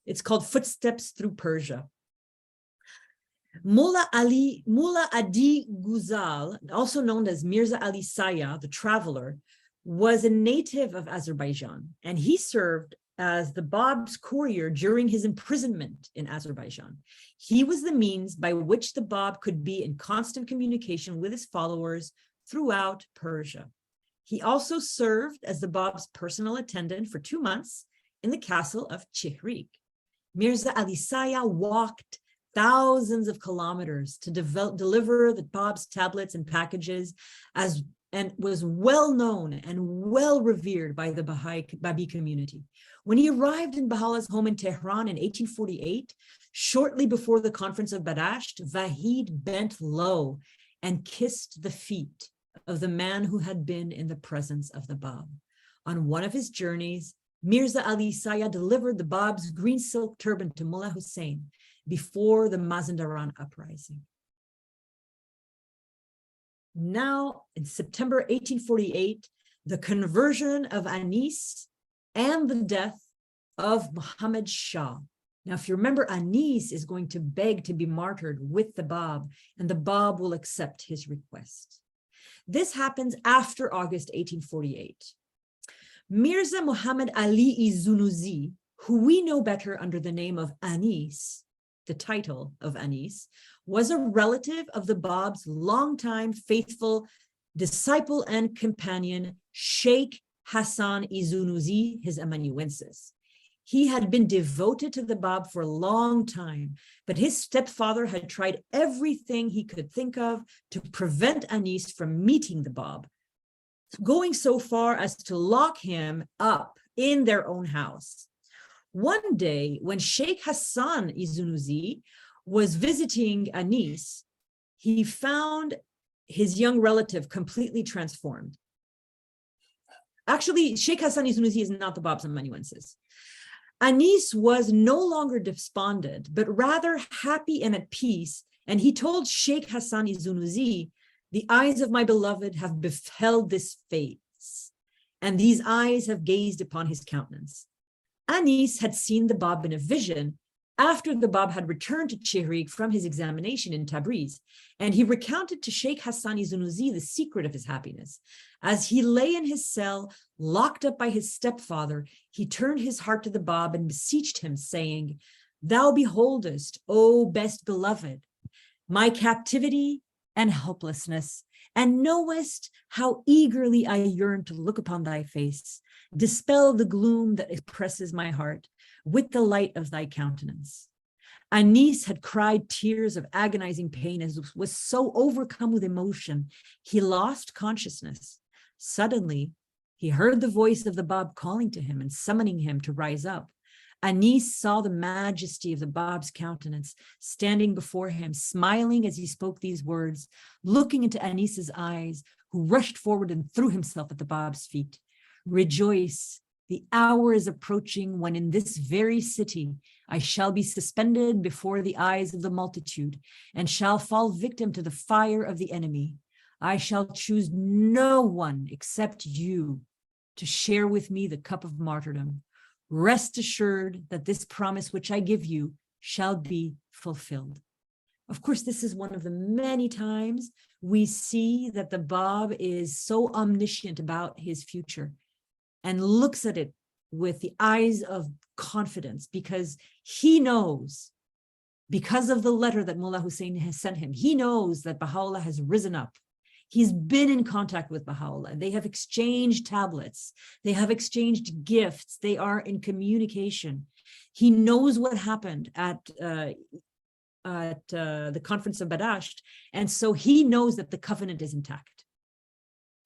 It's called Footsteps Through Persia. Mulla Adi Guzal, also known as Mirza Ali Saya, the traveler, was a native of Azerbaijan, and he served as the Bab's courier during his imprisonment in Azerbaijan. He was the means by which the Bab could be in constant communication with his followers throughout Persia. He also served as the Bab's personal attendant for 2 months in the castle of Chihrik. Mirza Ali Saya walked thousands of kilometers to deliver the Bab's tablets and packages, and was well known and well revered by the Babi community. When he arrived in Baha'u'llah's home in Tehran in 1848, shortly before the conference of Badasht, Vahid bent low and kissed the feet of the man who had been in the presence of the Bab. On one of his journeys, Mirza Ali Saya delivered the Bab's green silk turban to Mulla Husayn before the Mazandaran uprising. Now, in September 1848, the conversion of Anis and the death of Muhammad Shah. Now, if you remember, Anis is going to beg to be martyred with the Bab, and the Bab will accept his request. This happens after August 1848. Mirza Muhammad Ali Zunuzi, who we know better under the name of Anis, the title of Anis, was a relative of the Bab's longtime faithful disciple and companion, Sheikh Hassan Zunuzi, his amanuensis. He had been devoted to the Bab for a long time, but his stepfather had tried everything he could think of to prevent Anis from meeting the Bab, going so far as to lock him up in their own house. One day, when Sheikh Hassan Zunuzi was visiting Anis, he found his young relative completely transformed. Actually, Sheikh Hassan Izunuzi is not the Bab's amanuensis. Anis was no longer despondent, but rather happy and at peace. And he told Sheikh Hassan Izunuzi, the eyes of my beloved have beheld this face, and these eyes have gazed upon his countenance. Anis had seen the Bab in a vision after the Bab had returned to Chihrik from his examination in Tabriz, and he recounted to Sheikh Hassan Izunuzi the secret of his happiness. As he lay in his cell, locked up by his stepfather, he turned his heart to the Bab and beseeched him, saying, "Thou beholdest, O best beloved, my captivity and helplessness, and knowest how eagerly I yearn to look upon thy face. Dispel the gloom that oppresses my heart with the light of thy countenance." Anis had cried tears of agonizing pain and was so overcome with emotion, he lost consciousness. Suddenly, he heard the voice of the Bab calling to him and summoning him to rise up. Anis saw the majesty of the Bab's countenance standing before him, smiling as he spoke these words, looking into Anis's eyes, who rushed forward and threw himself at the Bab's feet. "Rejoice, the hour is approaching when in this very city I shall be suspended before the eyes of the multitude and shall fall victim to the fire of the enemy. I shall choose no one except you to share with me the cup of martyrdom. Rest assured that this promise which I give you shall be fulfilled." Of course, this is one of the many times we see that the Bab is so omniscient about his future and looks at it with the eyes of confidence, because he knows, because of the letter that Mullah Husayn has sent him, he knows that Baha'u'lláh has risen up. He's been in contact with Baha'u'lláh. They have exchanged tablets. They have exchanged gifts. They are in communication. He knows what happened at the conference of Badasht. And so he knows that the covenant is intact,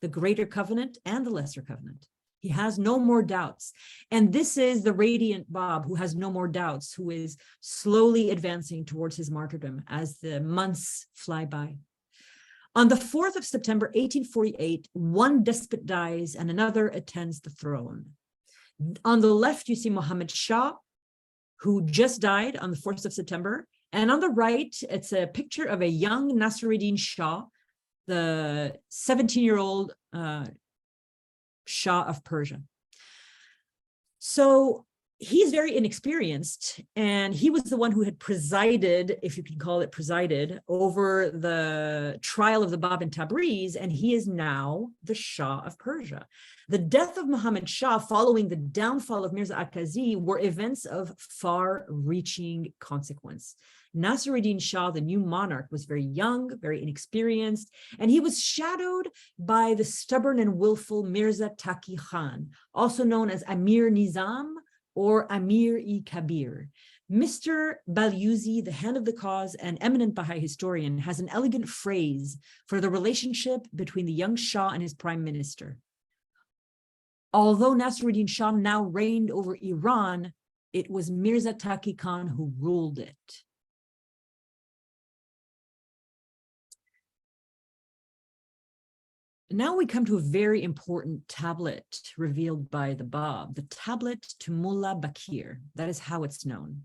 the greater covenant and the lesser covenant. He has no more doubts. And this is the radiant Bab who has no more doubts, who is slowly advancing towards his martyrdom as the months fly by. On the 4th of September, 1848, one despot dies and another attends the throne. On the left, you see Muhammad Shah, who just died on the 4th of September. And on the right, it's a picture of a young Nasiruddin Shah, the 17-year-old Shah of Persia. So he's very inexperienced, and he was the one who had presided, if you can call it presided, over the trial of the Bab in Tabriz, and he is now the Shah of Persia. The death of Muhammad Shah following the downfall of Mirza Akazi were events of far-reaching consequence. Nasiruddin Shah, the new monarch, was very young, very inexperienced, and he was shadowed by the stubborn and willful Mirza Taqi Khan, also known as Amir Nizam or Amir-i-Kabir. Mr. Balyuzi, the hand of the cause and eminent Baha'i historian, has an elegant phrase for the relationship between the young Shah and his prime minister. Although Nasiruddin Shah now reigned over Iran, it was Mirza Taqi Khan who ruled it. Now we come to a very important tablet revealed by the Bab, the tablet to Mulla Baqir. That is how it's known.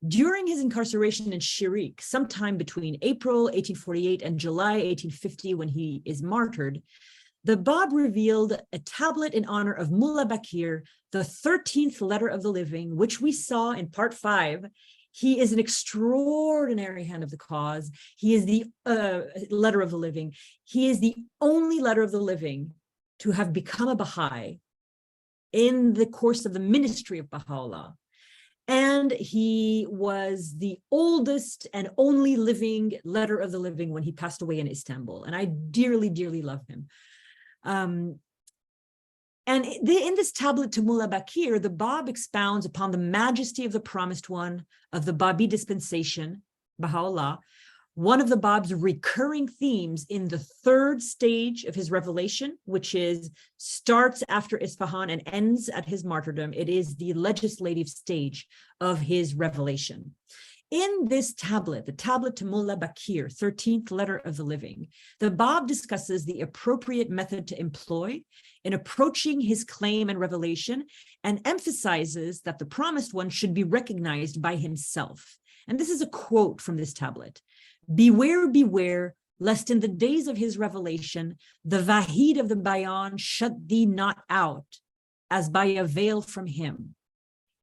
During his incarceration in Chihrik, sometime between April 1848 and July 1850, when he is martyred, the Bab revealed a tablet in honor of Mulla Baqir, the 13th letter of the living, which we saw in part 5. He is an extraordinary hand of the cause. He is the letter of the living. He is the only letter of the living to have become a Baha'i in the course of the ministry of Baha'u'lláh. And he was the oldest and only living letter of the living when he passed away in Istanbul. And I dearly, dearly love him. And in this tablet to Mulla Baqir, the Bab expounds upon the majesty of the promised one of the Babi dispensation, Baha'u'lláh, one of the Bab's recurring themes in the third stage of his revelation, which starts after Isfahan and ends at his martyrdom. It is the legislative stage of his revelation. In this tablet, the tablet to Mulla Baqir, 13th letter of the living, the Bab discusses the appropriate method to employ in approaching his claim and revelation, and emphasizes that the promised one should be recognized by himself. And this is a quote from this tablet. Beware, beware, lest in the days of his revelation, the Vahid of the Bayan shut thee not out as by a veil from him,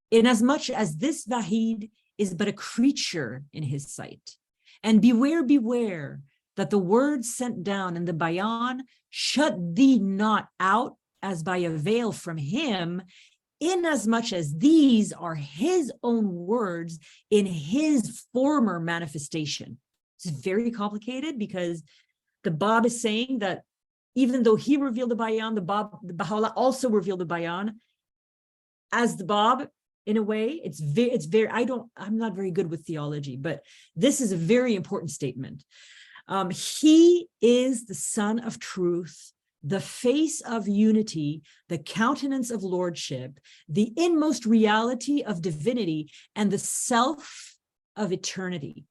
inasmuch as this Vahid is but a creature in his sight. And beware, beware, that the words sent down in the Bayan shut thee not out as by a veil from him, inasmuch as these are his own words in his former manifestation. It's very complicated because the Bab is saying that even though he revealed the Bayan, the Baha'u'lláh also revealed the Bayan as the Bab. In a way, I'm not very good with theology, but this is a very important statement. He is the Son of Truth, the face of unity, the countenance of lordship, the inmost reality of divinity, and the self of eternity.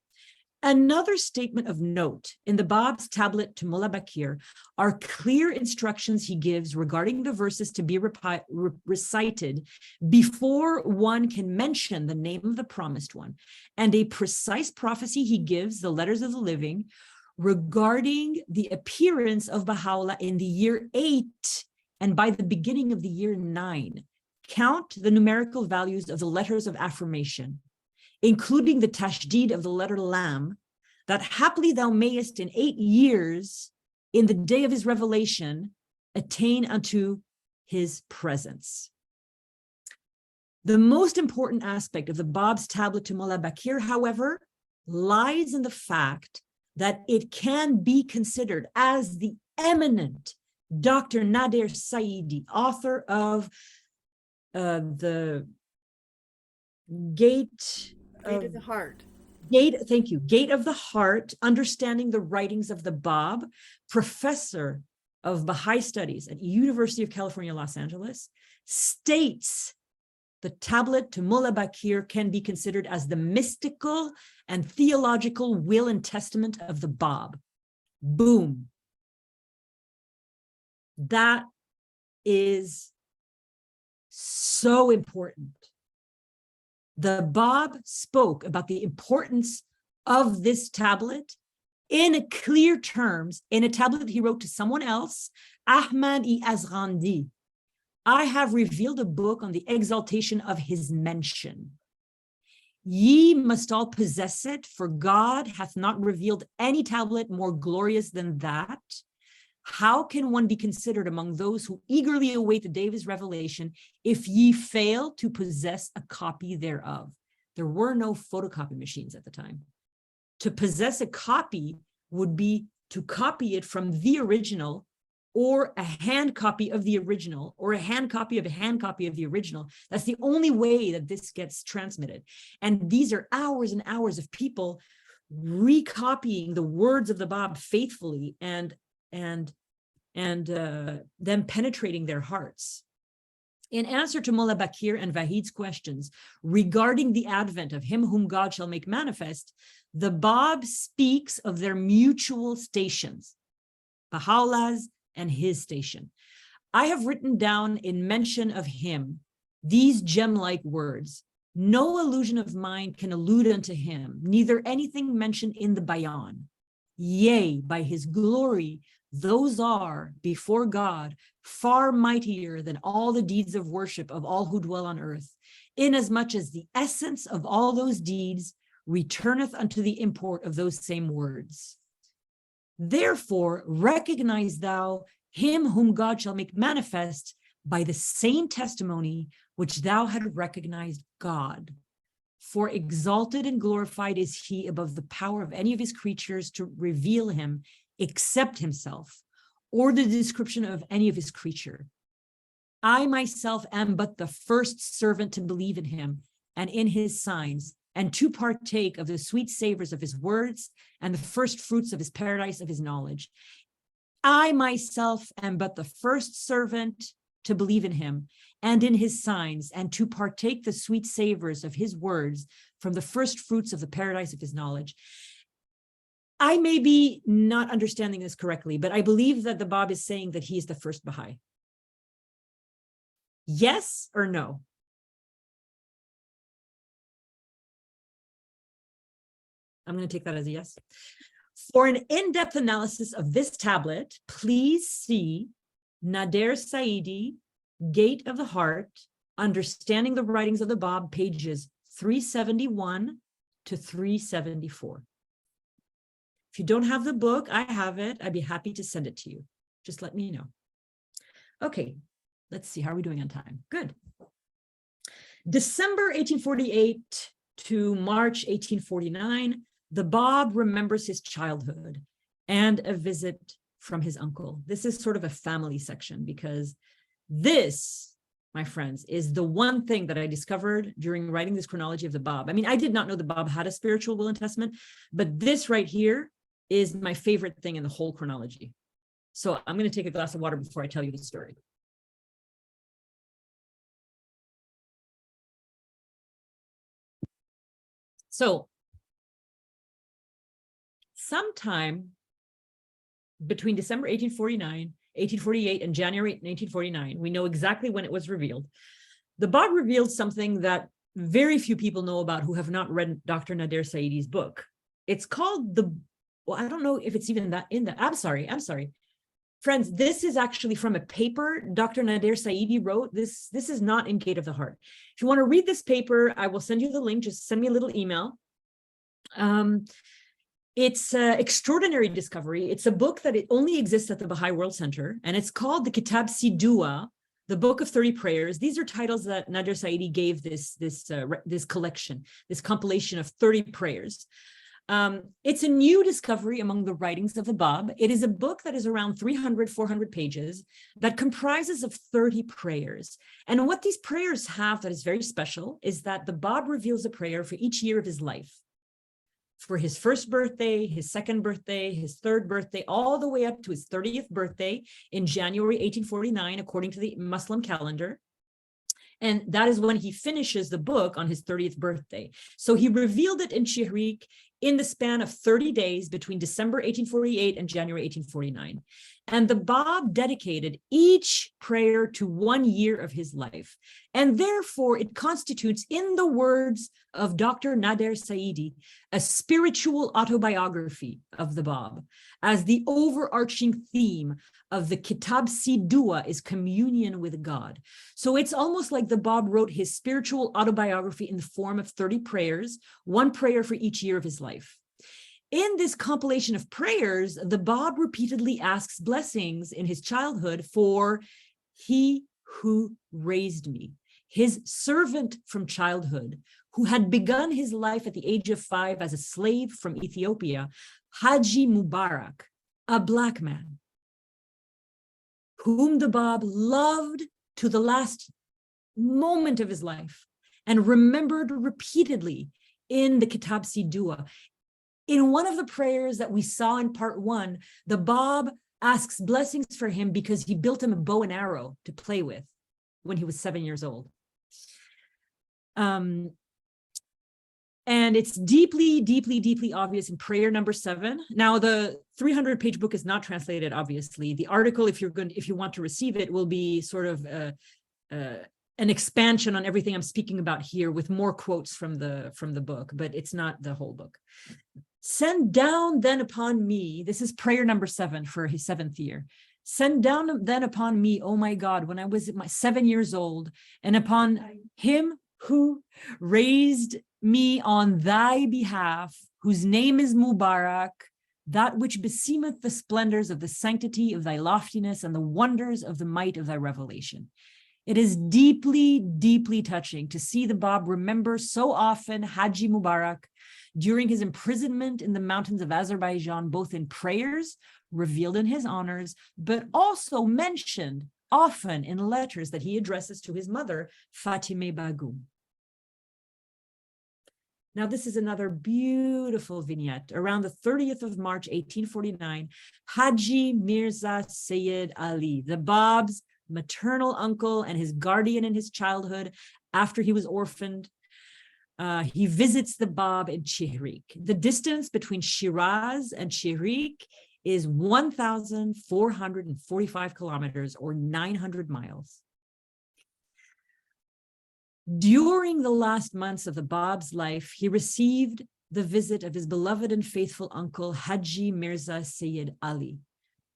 Another statement of note in the Bab's tablet to Mulla Baqir are clear instructions he gives regarding the verses to be recited before one can mention the name of the promised one, and a precise prophecy he gives the letters of the living regarding the appearance of Baha'u'lláh in the year 8 and by the beginning of the year 9. Count the numerical values of the letters of affirmation, including the tashdid of the letter lam, that haply thou mayest in 8 years, in the day of his revelation, attain unto his presence. The most important aspect of the Bab's tablet to Mulla Baqir, however, lies in the fact that it can be considered as the eminent Dr. Nader Saidi, author of the Gate of the Heart. Gate of the Heart, Understanding the Writings of the Bab, professor of Baha'i Studies at University of California, Los Angeles, states the tablet to Mulla Baqir can be considered as the mystical and theological will and testament of the Bab. Boom. That is so important. The Bab spoke about the importance of this tablet in clear terms in a tablet he wrote to someone else, Ahmad-i Azghandi. I have revealed a book on the exaltation of his mention. Ye must all possess it, for God hath not revealed any tablet more glorious than that. How can one be considered among those who eagerly await the day of his revelation if ye fail to possess a copy thereof? There were no photocopy machines at the time. To possess a copy would be to copy it from the original, or a hand copy of the original, or a hand copy of a hand copy of the original. That's the only way that this gets transmitted. And these are hours and hours of people recopying the words of the Bab faithfully and them penetrating their hearts. In answer to Mulla Baqir and Vahid's questions regarding the advent of him whom God shall make manifest, the Bab speaks of their mutual stations, Baha'u'llah's and his station. I have written down in mention of him these gem-like words: no illusion of mine can allude unto him, neither anything mentioned in the Bayan. Yea, by his glory, those are, before God, far mightier than all the deeds of worship of all who dwell on earth, inasmuch as the essence of all those deeds returneth unto the import of those same words. Therefore, recognize thou him whom God shall make manifest by the same testimony which thou had recognized God. For exalted and glorified is he above the power of any of his creatures to reveal him, except himself, or the description of any of his creature. I myself am but the first servant to believe in him and in his signs, and to partake of the sweet savors of his words and the first fruits of his paradise of his knowledge. I myself am but the first servant to believe in him and in his signs, and to partake the sweet savors of his words, from the first fruits of the paradise of his knowledge. I may be not understanding this correctly, but I believe that the Bab is saying that he is the first Baha'i. Yes or no? I'm going to take that as a yes. For an in-depth analysis of this tablet, please see Nader Saidi, Gate of the Heart, Understanding the Writings of the Bab, pages 371 to 374. If you don't have the book, I have it. I'd be happy to send it to you. Just let me know. Okay, let's see. How are we doing on time? Good. December 1848 to March 1849, the Bab remembers his childhood and a visit from his uncle. This is sort of a family section because this, my friends, is the one thing that I discovered during writing this chronology of the Bab. I mean, I did not know the Bab had a spiritual will and testament, but this right here is my favorite thing in the whole chronology. So I'm going to take a glass of water before I tell you the story. So sometime between December 1848 and January 1949, we know exactly when it was revealed. The Bab revealed something that very few people know about who have not read Dr. Nader Saidi's book. It's called well, I don't know if it's even that in the, I'm sorry. Friends, this is actually from a paper Dr. Nader Saidi wrote. This is not in Gate of the Heart. If you want to read this paper, I will send you the link. Just send me a little email. It's an extraordinary discovery. It's a book that it only exists at the Baha'i World Center, and it's called the Kitab Sidua, the Book of 30 Prayers. These are titles that Nader Saidi gave this collection, this compilation of 30 prayers. It's a new discovery among the writings of the Bab. It is a book that is around 300, 400 pages that comprises of 30 prayers. And what these prayers have that is very special is that the Bab reveals a prayer for each year of his life. For his first birthday, his second birthday, his third birthday, all the way up to his 30th birthday in January 1849, according to the Muslim calendar. And that is when he finishes the book on his 30th birthday. So he revealed it in Shihrik in the span of 30 days between December 1848 and January 1849. And the Bab dedicated each prayer to 1 year of his life. And therefore, it constitutes, in the words of Dr. Nader Saidi, a spiritual autobiography of the Bab, as the overarching theme of the Kitab Sidua is communion with God. So it's almost like the Bab wrote his spiritual autobiography in the form of 30 prayers, 1 prayer for each year of his life. In this compilation of prayers, the Bab repeatedly asks blessings in his childhood for he who raised me, his servant from childhood, who had begun his life at the age of 5 as a slave from Ethiopia, Haji Mubarak, a black man, whom the Bab loved to the last moment of his life and remembered repeatedly in the Kitab Sidua. In one of the prayers that we saw in part 1, the Bab asks blessings for him because he built him a bow and arrow to play with when he was 7 years old. And it's deeply, deeply, deeply obvious in prayer number 7. Now, the 300-page book is not translated, obviously. The article, if you want to receive it, will be sort of an expansion on everything I'm speaking about here with more quotes from the book, but it's not the whole book. Send down then upon me, this is prayer number 7 for his 7th year. Send down then upon me, oh my God, when I was 7 years old, and upon him who raised me on thy behalf, whose name is Mubarak, that which beseemeth the splendors of the sanctity of thy loftiness and the wonders of the might of thy revelation. It is deeply, deeply touching to see the Bab remember so often Haji Mubarak during his imprisonment in the mountains of Azerbaijan, both in prayers revealed in his honors, but also mentioned often in letters that he addresses to his mother, Fatime Bagum. Now, this is another beautiful vignette. Around the 30th of March, 1849, Haji Mirza Sayyid Ali, the Bab's maternal uncle and his guardian in his childhood after he was orphaned, he visits the Bab in Chihrik. The distance between Shiraz and Chihrik is 1,445 kilometers or 900 miles. During the last months of the Bab's life, he received the visit of his beloved and faithful uncle, Haji Mirza Sayyid Ali.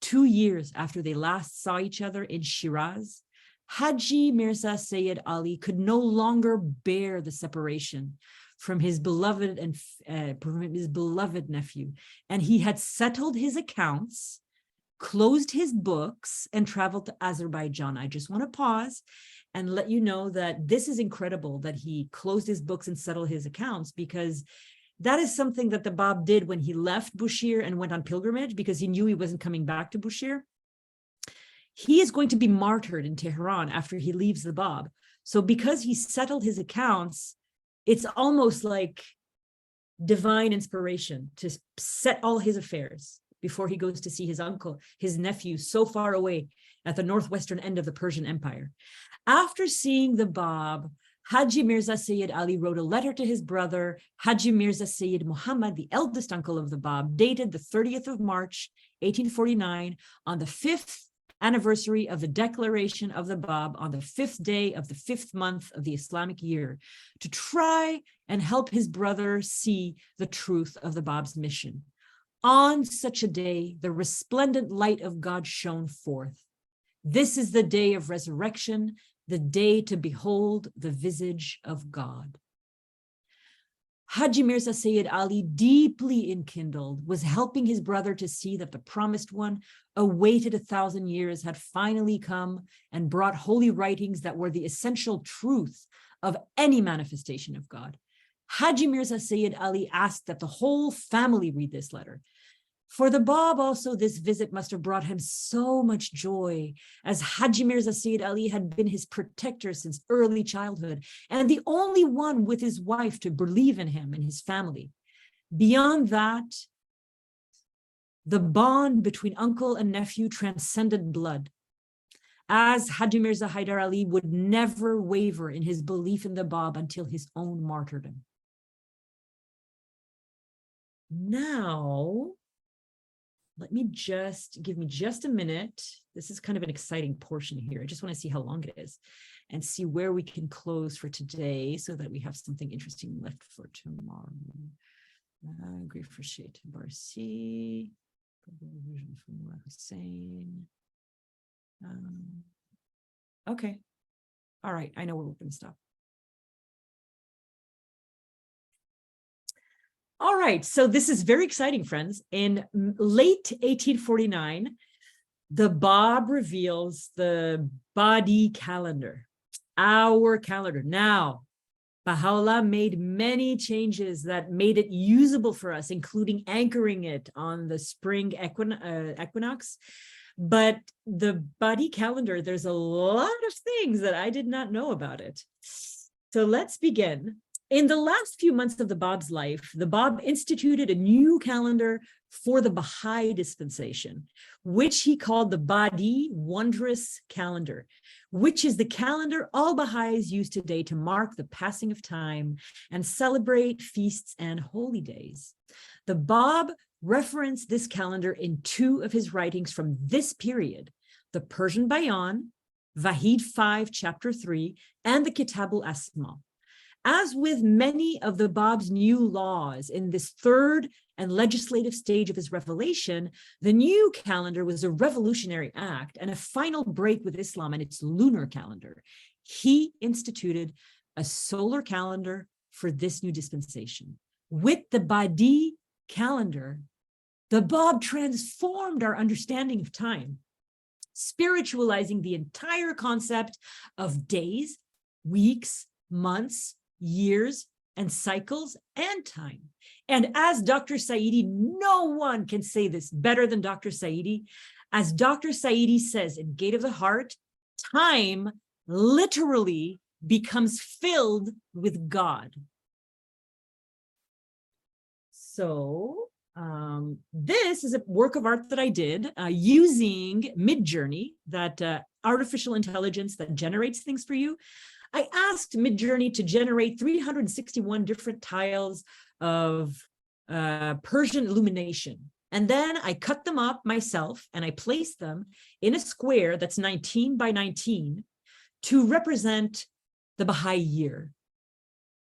2 years after they last saw each other in Shiraz, Haji Mirza Sayyid Ali could no longer bear the separation from his beloved nephew, and he had settled his accounts, closed his books, and traveled to Azerbaijan. I just want to pause and let you know that this is incredible that he closed his books and settled his accounts, because that is something that the Bab did when he left Bushehr and went on pilgrimage, because he knew he wasn't coming back to Bushehr. He is going to be martyred in Tehran after he leaves the Bab. So because he settled his accounts, it's almost like divine inspiration to set all his affairs before he goes to see his uncle, his nephew, so far away at the northwestern end of the Persian Empire. After seeing the Bab, Haji Mirza Sayyid Ali wrote a letter to his brother, Haji Mirza Sayyid Muhammad, the eldest uncle of the Bab, dated the 30th of March, 1849, on the 5th anniversary of the declaration of the Bab on the 5th day of the 5th month of the Islamic year, to try and help his brother see the truth of the Bab's mission. On such a day, the resplendent light of God shone forth. This is the day of resurrection, the day to behold the visage of God. Haji Mirza Sayyid Ali, deeply enkindled, was helping his brother to see that the promised one, awaited 1,000 years, had finally come and brought holy writings that were the essential truth of any manifestation of God. Haji Mirza Sayyid Ali asked that the whole family read this letter. For the Bab also, this visit must have brought him so much joy, as Haji Mirza Sayyid Ali had been his protector since early childhood, and the only one with his wife to believe in him and his family. Beyond that, the bond between uncle and nephew transcended blood, as Haji Mirza Haidar Ali would never waver in his belief in the Bab until his own martyrdom. Now, give me just a minute. This is kind of an exciting portion here. I just want to see how long it is and see where we can close for today so that we have something interesting left for tomorrow. Grief for Sheikh Barsi. From Husayn. Okay. All right. I know where we're going to stop. All right, so this is very exciting, friends. In late 1849, the Bab reveals the Badi calendar, our calendar. Now, Bahá'u'lláh made many changes that made it usable for us, including anchoring it on the spring equinox. But the Badi calendar, there's a lot of things that I did not know about it. So let's begin. In the last few months of the Bab's life, the Bab instituted a new calendar for the Baha'i dispensation, which he called the Badi Wondrous Calendar, which is the calendar all Baha'is use today to mark the passing of time and celebrate feasts and holy days. The Bab referenced this calendar in 2 of his writings from this period, the Persian Bayan, Vahid 5, chapter 3, and the Kitabul Asma. As with many of the Bab's new laws in this third and legislative stage of his revelation, the new calendar was a revolutionary act and a final break with Islam and its lunar calendar. He instituted a solar calendar for this new dispensation. With the Badi calendar, the Bab transformed our understanding of time, spiritualizing the entire concept of days, weeks, months, years, and cycles and time. And as Dr. Saidi, no one can say this better than Dr. Saidi. As Dr. Saidi says in Gate of the Heart, time literally becomes filled with God. So this is a work of art that I did using Midjourney, that artificial intelligence that generates things for you. I asked Midjourney to generate 361 different tiles of Persian illumination. And then I cut them up myself and I placed them in a square that's 19 by 19 to represent the Baha'i year.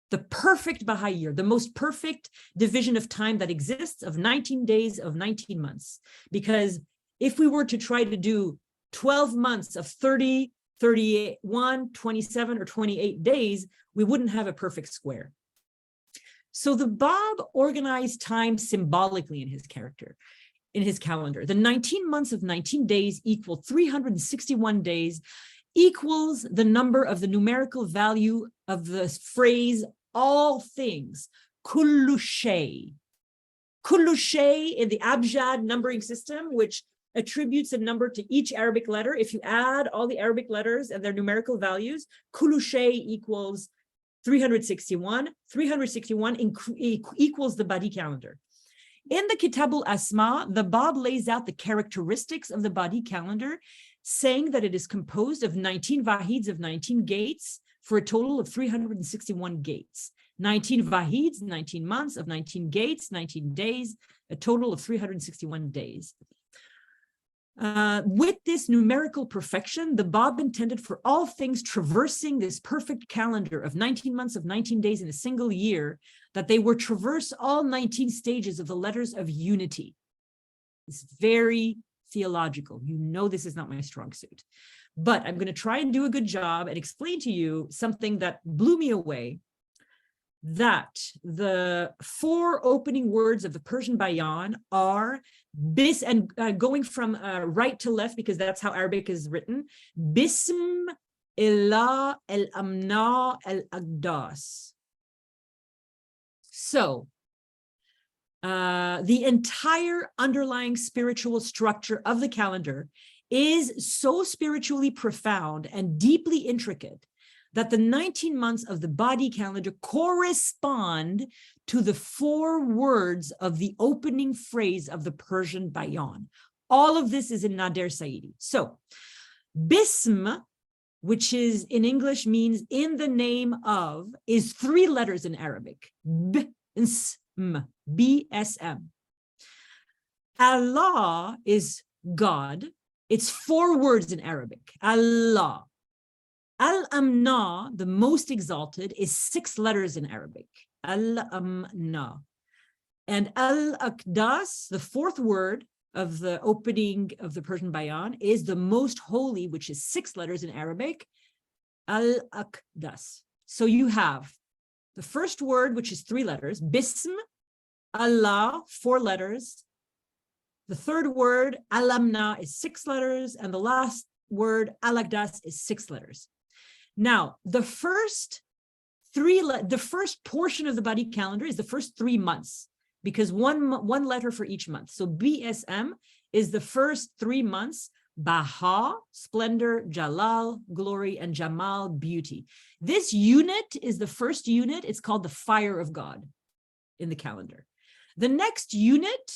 The perfect Baha'i year, the most perfect division of time that exists of 19 days of 19 months. Because if we were to try to do 12 months of 30, 31, 27, or 28 days, we wouldn't have a perfect square. So the Bab organized time symbolically in his calendar. The 19 months of 19 days equal 361 days, equals the number of the numerical value of the phrase all things, kullu shay. Kullu shay in the Abjad numbering system, which attributes a number to each Arabic letter. If you add all the Arabic letters and their numerical values, kullu shay equals 361. 361 equals the Badi calendar. In the Kitabul Asma, the Bab lays out the characteristics of the Badi calendar, saying that it is composed of 19 wahids of 19 gates for a total of 361 gates. 19 wahids, 19 months of 19 gates, 19 days, a total of 361 days. With this numerical perfection, the Bab intended for all things traversing this perfect calendar of 19 months of 19 days in a single year, that they were traverse all 19 stages of the letters of unity. It's very theological. You know this is not my strong suit. But I'm going to try and do a good job and explain to you something that blew me away, that the 4 opening words of the Persian Bayan are bis, and going from right to left, because that's how Arabic is written, Bism Illah al-Amna al-Aqdas. So the entire underlying spiritual structure of the calendar is so spiritually profound and deeply intricate that the 19 months of the Badi calendar correspond to the 4 words of the opening phrase of the Persian Bayan. All of this is in Nader Saidi. So, Bism, which is in English means in the name of, is 3 letters in Arabic. B-S-M, B-S-M. Allah is God. It's 4 words in Arabic. Allah. Al-Amna, the most exalted, is 6 letters in Arabic. Al-Amna. And Al-Aqdas, the 4th word of the opening of the Persian Bayan, is the most holy, which is 6 letters in Arabic. Al-Aqdas. So you have the first word, which is 3 letters, Bism, Allah, 4 letters. The third word, Al-Amna, is 6 letters, and the last word, Al-Aqdas, is 6 letters. Now, the first portion of the Badi calendar is the first 3 months, because one letter for each month. So BSM is the first 3 months, Baha, splendor, Jalal, glory, and Jamal, beauty. This unit is the first unit. It's called the fire of God in the calendar. The next unit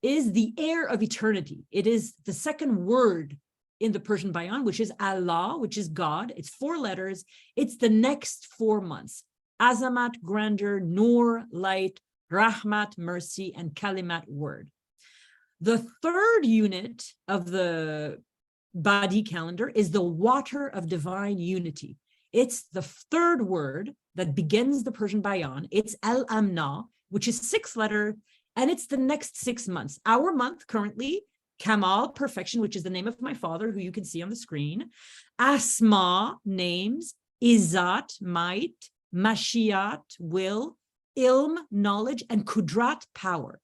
is the air of eternity. It is the second word in the Persian Bayan, which is Allah, which is God. It's 4 letters. It's the next 4 months. Azamat, grandeur, Nur, light, Rahmat, mercy, and Kalimat, word. The third unit of the Badi calendar is the water of divine unity. It's the 3rd word that begins the Persian Bayan. It's Al-Amna, which is 6 letters, and it's the next 6 months. Our month currently, Kamal, perfection, which is the name of my father, who you can see on the screen. Asma, names. Izzat, might. Mashiat, will. Ilm, knowledge. And Kudrat, power.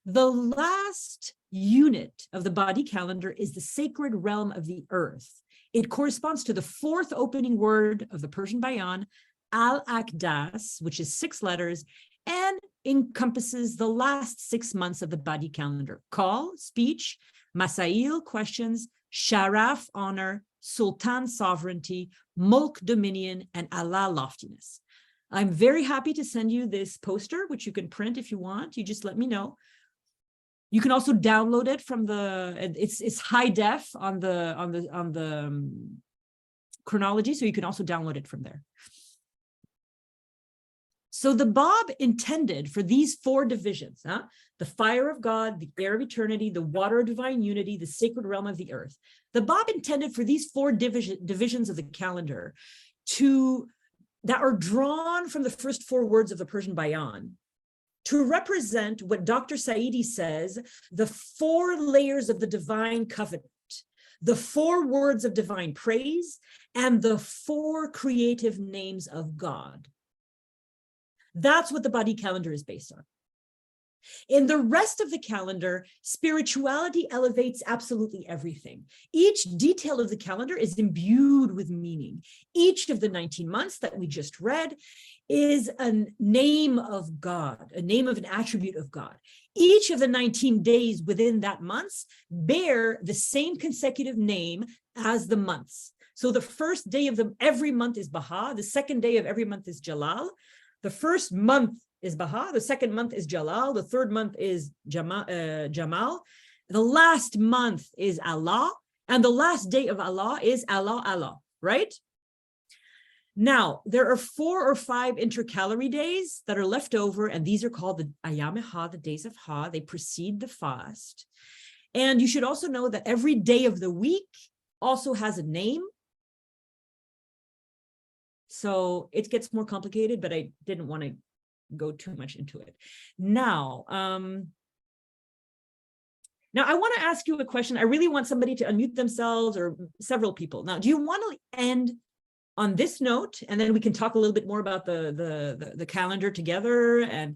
The last unit of the Badi calendar is the sacred realm of the earth. It corresponds to the 4th opening word of the Persian Bayan, Al-Aqdas, which is 6 letters, and encompasses the last 6 months of the Badi calendar. Call, speech, Masail, questions, Sharaf, honor, Sultan, sovereignty, Mulk, dominion, and Allah, loftiness. I'm very happy to send you this poster, which you can print if you want. You just let me know. You can also download it from the, it's high def on the chronology, so you can also download it from there. So the Bab intended for these 4 divisions, the fire of God, the air of eternity, the water of divine unity, the sacred realm of the earth. The Bab intended for these 4 divisions of the calendar that are drawn from the first 4 words of the Persian Bayan to represent what Dr. Saidi says, the 4 layers of the divine covenant, the 4 words of divine praise, and the 4 creative names of God. That's what the Badi calendar is based on. In the rest of the calendar, spirituality elevates absolutely everything. Each detail of the calendar is imbued with meaning. Each of the 19 months that we just read is a name of God, a name of an attribute of God. Each of the 19 days within that month bear the same consecutive name as the months. So the first day of every month is Baha, the second day of every month is Jalal. The first month is Baha, the second month is Jalal, the third month is Jamal, the last month is Allah, and the last day of Allah is Allah, right? Now, there are 4 or 5 intercalary days that are left over, and these are called the Ayam-e-Ha, the days of Ha. They precede the fast. And you should also know that every day of the week also has a name. So it gets more complicated, but I didn't want to go too much into it. Now I want to ask you a question. I really want somebody to unmute themselves, or several people. Now, do you want to end on this note, and then we can talk a little bit more about the calendar together,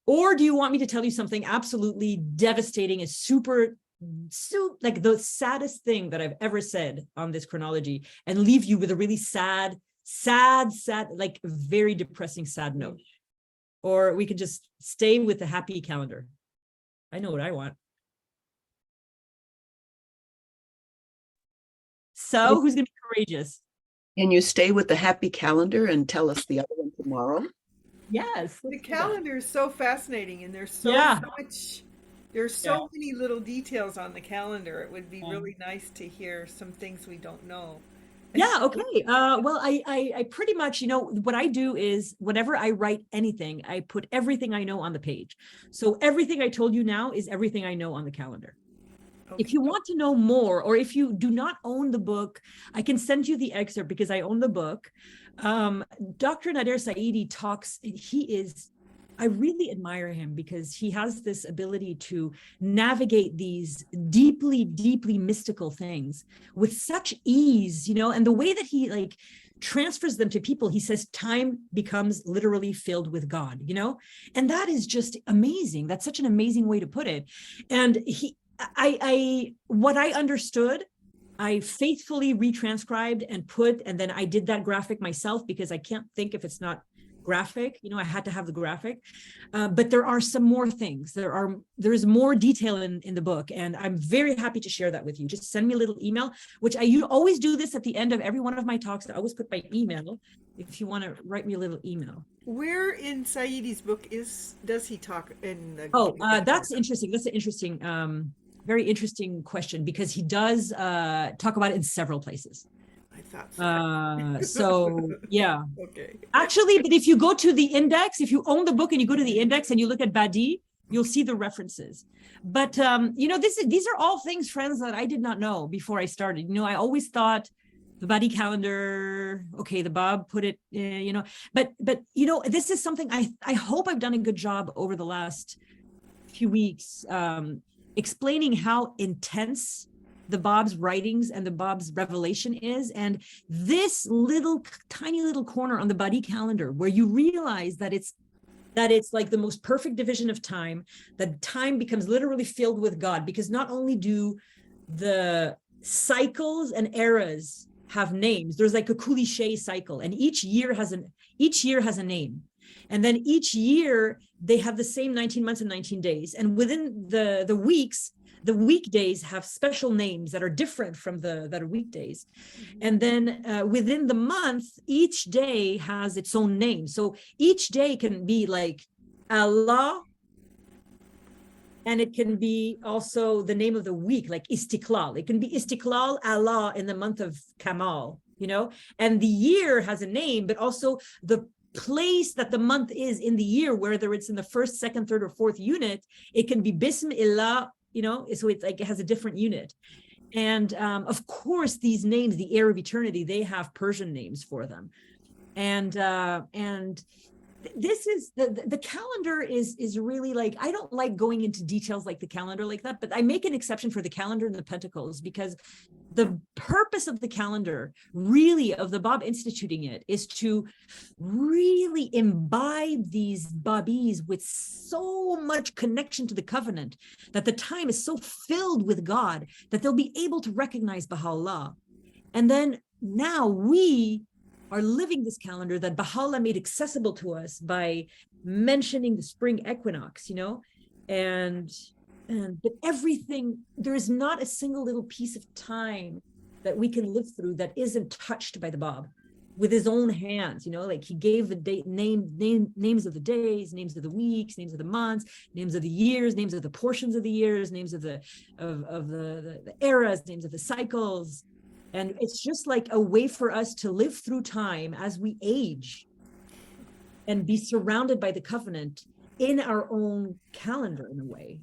or do you want me to tell you something absolutely devastating, like the saddest thing that I've ever said on this chronology, and leave you with a really sad, like very depressing, sad note? Or we could just stay with the happy calendar. I know what I want. So who's going to be courageous? Can you stay with the happy calendar and tell us the other one tomorrow? Yes. The calendar is so fascinating, and there's so much. There's so many little details on the calendar. It would be really nice to hear some things we don't know. Yeah, okay. Well, I pretty much, what I do is whenever I write anything, I put everything I know on the page. So everything I told you now is everything I know on the calendar. Okay. If you want to know more, or if you do not own the book, I can send you the excerpt because I own the book. Dr. Nader Saidi talks, I really admire him because he has this ability to navigate these deeply, deeply mystical things with such ease, and the way that he transfers them to people. He says time becomes literally filled with God, and that is just amazing. That's such an amazing way to put it. And what I understood, I faithfully retranscribed and then I did that graphic myself because I can't think if it's not graphic, I had to have the graphic, but there are some more things. There is more detail in the book, and I'm very happy to share that with you. Just send me a little email, which I always do this at the end of every one of my talks. I always put my email if you want to write me a little email. Where in Saidi's book does he talk in the? That's interesting. That's an interesting, very interesting question, because he does talk about it in several places. I thought so yeah. Okay. Actually, but if you go to the index, if you own the book and you go to the index and you look at Badi, you'll see the references. But these are all things, friends, that I did not know before I started. I always thought the Badi calendar, okay, the Bab put it, but this is something I hope I've done a good job over the last few weeks, explaining how intense the Bab's writings and the Bab's revelation is. And this tiny little corner on the Badi calendar, where you realize that it's like the most perfect division of time, that time becomes literally filled with God, because not only do the cycles and eras have names, there's like a Kulishay cycle, and each year has a name. And then each year they have the same 19 months and 19 days. And within the weeks, the weekdays have special names that are different from that are weekdays. And then within the month, each day has its own name. So each day can be like Allah, and it can be also the name of the week, like Istiklal. It can be Istiklal Allah in the month of Kamal, and the year has a name, but also the place that the month is in the year, whether it's in the first, second, third, or fourth unit, it can be Bismillah, so it's like it has a different unit. And of course, these names, the heir of eternity, they have Persian names for them. And this is the calendar is really like, I don't like going into details like the calendar like that, but I make an exception for the calendar and the Pentacles, because the purpose of the calendar, really, of the Bab instituting it, is to really imbibe these Babis with so much connection to the covenant, that the time is so filled with God that they'll be able to recognize Baha'u'lláh. And then now we are living this calendar that Baha'u'lláh made accessible to us by mentioning the spring equinox, but everything, there is not a single little piece of time that we can live through that isn't touched by the Bab with his own hands, like he gave the date, names of the days, names of the weeks, names of the months, names of the years, names of the portions of the years, names of the eras, names of the cycles. And it's just like a way for us to live through time as we age and be surrounded by the covenant in our own calendar, in a way,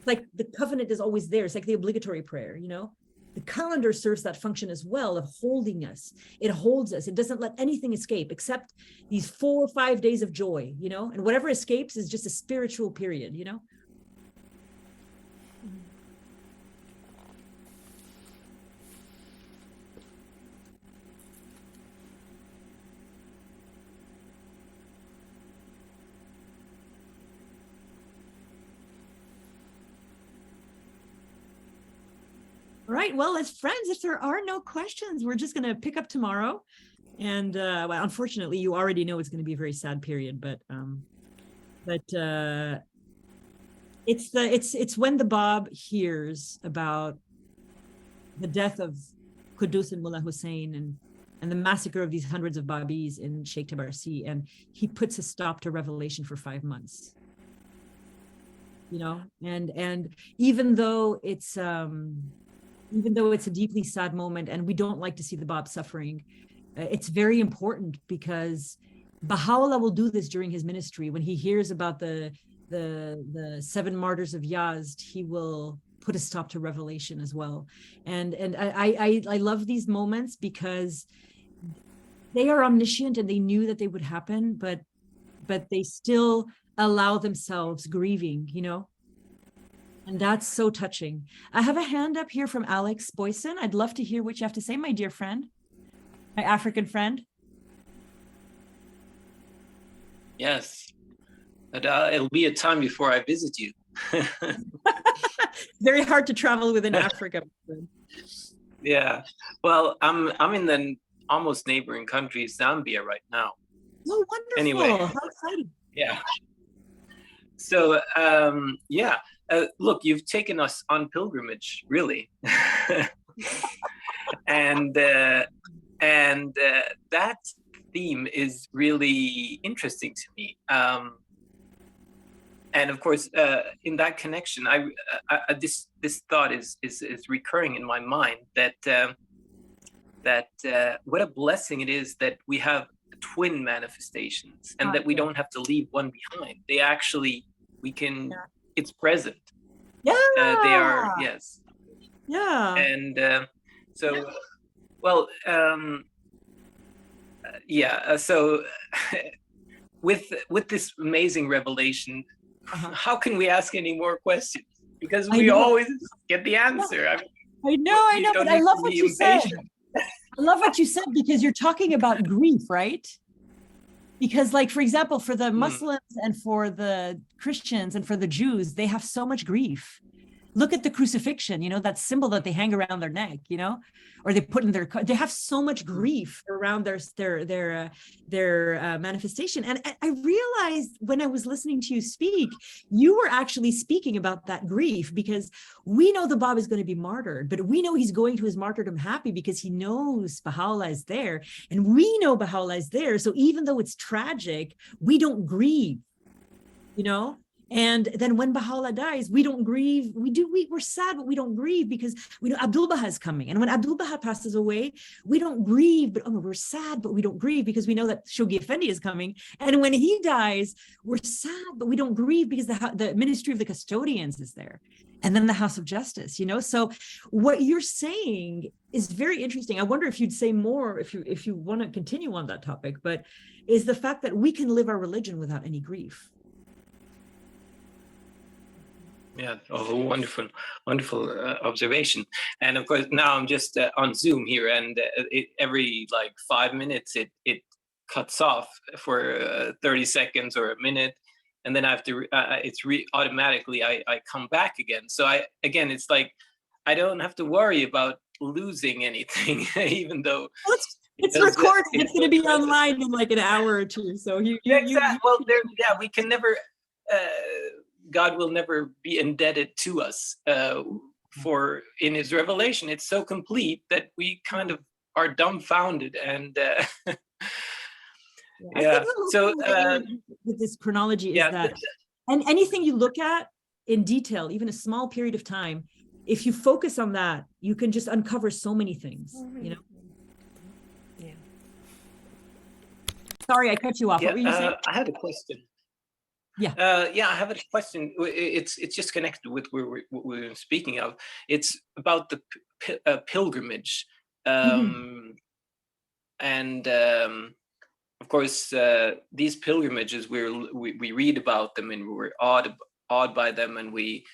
like the covenant is always there. It's like the obligatory prayer, the calendar serves that function as well, of holding us. It holds us. It doesn't let anything escape except these 4 or 5 days of joy, and whatever escapes is just a spiritual period, All right, well, as friends, if there are no questions, we're just going to pick up tomorrow. And well, unfortunately, you already know it's going to be a very sad period, but it's when the Bab hears about the death of Quddus and Mulla Husayn and the massacre of these hundreds of Babis in Sheikh Tabarsi, and he puts a stop to revelation for 5 months. And even though it's a deeply sad moment, and we don't like to see the Bab suffering, it's very important, because Baha'u'lláh will do this during his ministry. When he hears about the 7 martyrs of Yazd, he will put a stop to revelation as well. And I love these moments, because they are omniscient and they knew that they would happen, but they still allow themselves grieving, And that's so touching. I have a hand up here from Alex Boyson. I'd love to hear what you have to say, my dear friend, my African friend. Yes, but it'll be a time before I visit you. Very hard to travel within Africa. Yeah, well, I'm in the almost neighboring country, Zambia, right now. Oh, wonderful! Anyway, how exciting! Yeah. So, yeah. Look, you've taken us on pilgrimage, really, and that theme is really interesting to me. And of course, in that connection, this thought is recurring in my mind, that what a blessing it is that we have twin manifestations, and that we don't have to leave one behind. They actually, we can. Yeah. It's present. Yeah. They are, yes. Yeah. And so, well, yeah. So, with this amazing revelation, how can we ask any more questions? Because we always get the answer. I know, but I love what you said. I love what you said, because you're talking about grief, right? Because, like, for example, for the Muslims and for the Christians and for the Jews, they have so much grief. Look at the crucifixion, that symbol that they hang around their neck, or they put in their car. They have so much grief around their manifestation. And I realized when I was listening to you speak, you were actually speaking about that grief, because we know the Bab is going to be martyred, but we know he's going to his martyrdom happy, because he knows Baha'u'lláh is there, and we know Baha'u'lláh is there. So even though it's tragic, we don't grieve, And then when Baha'u'lláh dies, we don't grieve. We're sad, but we don't grieve because we know Abdul Baha is coming. And when Abdul Baha passes away, we don't grieve, but we're sad, but we don't grieve because we know that Shoghi Effendi is coming. And when he dies, we're sad, but we don't grieve because the Ministry of the Custodians is there. And then the House of Justice, So what you're saying is very interesting. I wonder if you'd say more, if you want to continue on that topic, but is the fact that we can live our religion without any grief. Yeah, wonderful observation. And of course, now I'm just on Zoom here, and every like 5 minutes it cuts off for 30 seconds or a minute, and then I have to. It's automatically I come back again. So it's like I don't have to worry about losing anything, even though it's recorded. It's going to be online in like an hour or two. So we can never. God will never be indebted to us for in his revelation. It's so complete that we kind of are dumbfounded and So with this chronology is that, and anything you look at in detail, even a small period of time, if you focus on that, you can just uncover so many things, Yeah. Sorry, I cut you off. What were you saying? I had a question. Yeah. I have a question. It's just connected with what we were speaking of. It's about the pilgrimage, and of course, these pilgrimages we read about them and we're awed by them, and we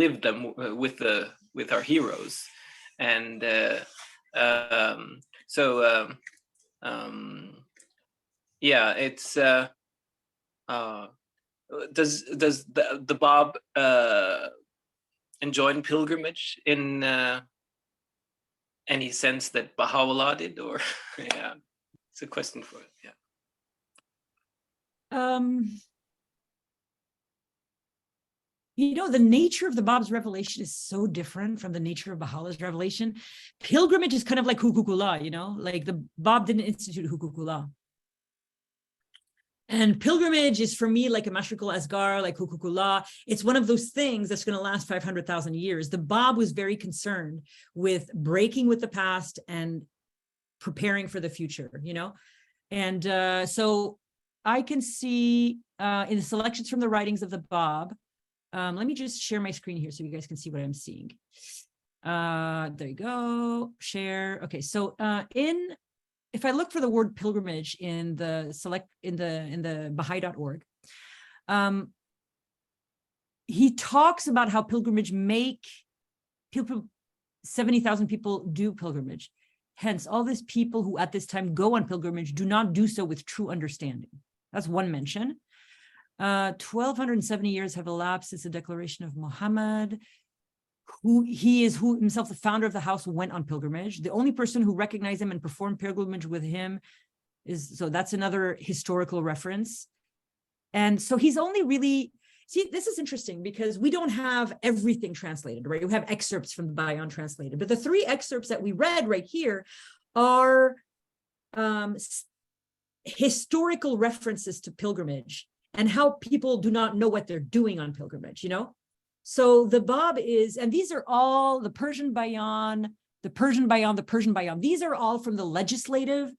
live them with our heroes, and it's. Does the Bab enjoin pilgrimage in any sense that Baha'u'lláh did, or it's a question for it. The nature of the Bab's revelation is so different from the nature of Baha'u'llah's revelation. Pilgrimage is kind of like huququllah, like the Bab didn't institute huququllah. And pilgrimage is for me like a mashriqul asgar, like huququllah. It's one of those things that's going to last 500,000 years. The Bab was very concerned with breaking with the past and preparing for the future, And so I can see in the selections from the writings of the Bab, let me just share my screen here so you guys can see what I'm seeing. There you go, share. Okay, so if I look for the word pilgrimage in the Baha'i.org, he talks about how pilgrimage people, 70,000 people do pilgrimage. Hence, all these people who at this time go on pilgrimage do not do so with true understanding. That's one mention. 1,270 years have elapsed since the declaration of Muhammad, who himself the founder of the house, went on pilgrimage. The only person who recognized him and performed pilgrimage with him so that's another historical reference. And so he's only really, this is interesting because we don't have everything translated, right? We have excerpts from the Bayan translated, but the 3 excerpts that we read right here are historical references to pilgrimage and how people do not know what they're doing on pilgrimage, So the Bab is, and these are all the Persian Bayan, the Persian Bayan. These are all from the legislative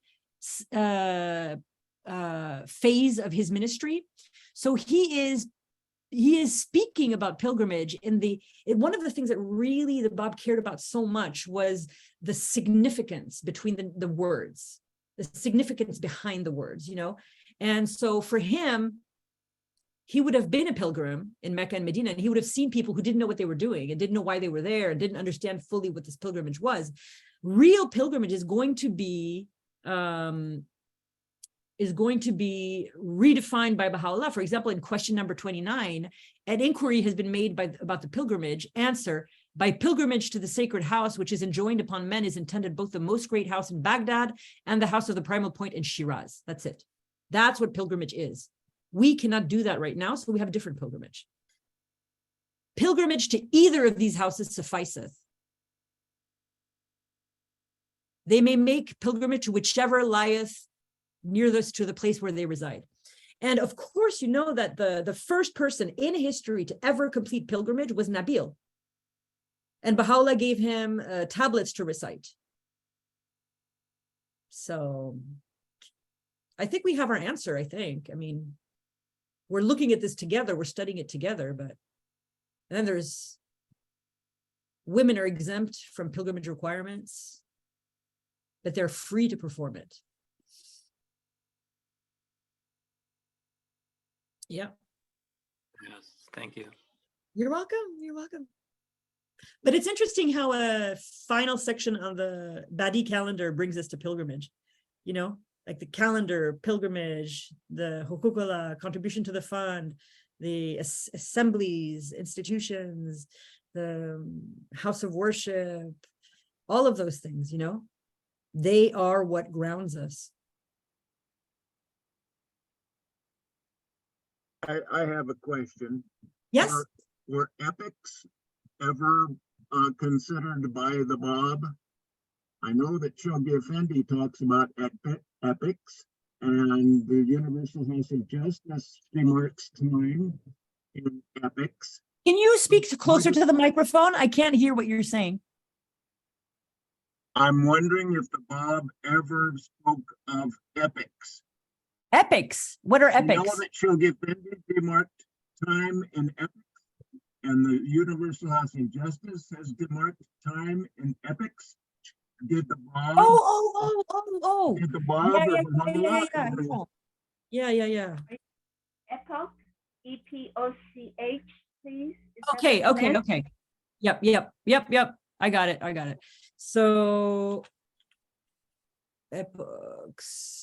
phase of his ministry. So he is speaking about pilgrimage one of the things that really the Bab cared about so much was the significance between the words, the significance behind the words, And so for him, he would have been a pilgrim in Mecca and Medina, and he would have seen people who didn't know what they were doing and didn't know why they were there and didn't understand fully what this pilgrimage was. Real pilgrimage is going to be redefined by Baha'u'lláh. For example, in question number 29, an inquiry has been made about the pilgrimage. Answer: by pilgrimage to the sacred house, which is enjoined upon men, is intended both the most great house in Baghdad and the house of the primal point in Shiraz. That's it. That's what pilgrimage is. We cannot do that right now, so we have a different pilgrimage. Pilgrimage to either of these houses sufficeth. They may make pilgrimage to whichever lieth nearest to the place where they reside. And of course, you know that the first person in history to ever complete pilgrimage was Nabil. And Baha'u'lláh gave him tablets to recite. So I think we have our answer, I think. I mean, we're looking at this together, we're studying it together, but and then there's women are exempt from pilgrimage requirements, but they're free to perform it. Yeah. Yes, thank you. You're welcome. You're welcome. But it's interesting how a final section on the Badi calendar brings us to pilgrimage, you know, like the calendar, pilgrimage, the hukukullah, contribution to the fund, the assemblies, institutions, the house of worship, all of those things, you know, they are what grounds us. I have a question. Yes. Were epics ever considered by the Bab? I know that Shoghi Effendi talks about epics, and the Universal House of Justice remarks time in epics. Can you speak closer to the microphone? I can't hear what you're saying. I'm wondering if the Bab ever spoke of epics. Epics? What are epics? You know that Shoghi Effendi remarked time in epics, and the Universal House of Justice has demarked time in epics. Did the Bab? Oh. Did the Bab? Yeah. Epoch, EPOCH, please. Okay. Yep. I got it. So epochs.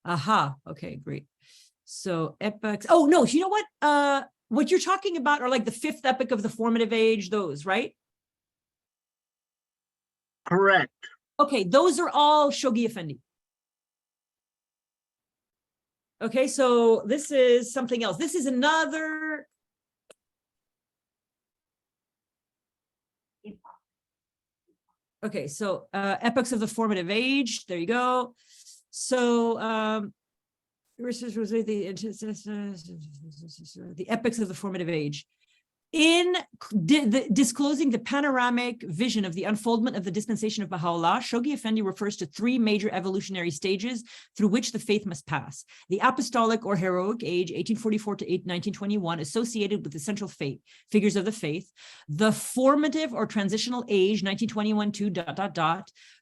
Aha. Okay, great. So epochs. Oh no, you know what you're talking about are like the fifth epoch of the formative age, those, right? Correct. Okay, those are all Shoghi Effendi. Okay, so this is something else. This is another. Okay, so epochs of the formative age. There you go. So the epochs of the formative age. In disclosing the panoramic vision of the unfoldment of the dispensation of Baha'u'lláh, Shoghi Effendi refers to three major evolutionary stages through which the faith must pass. The apostolic or heroic age, 1844 to 1921, associated with the central faith, figures of the faith. The formative or transitional age, 1921 to ...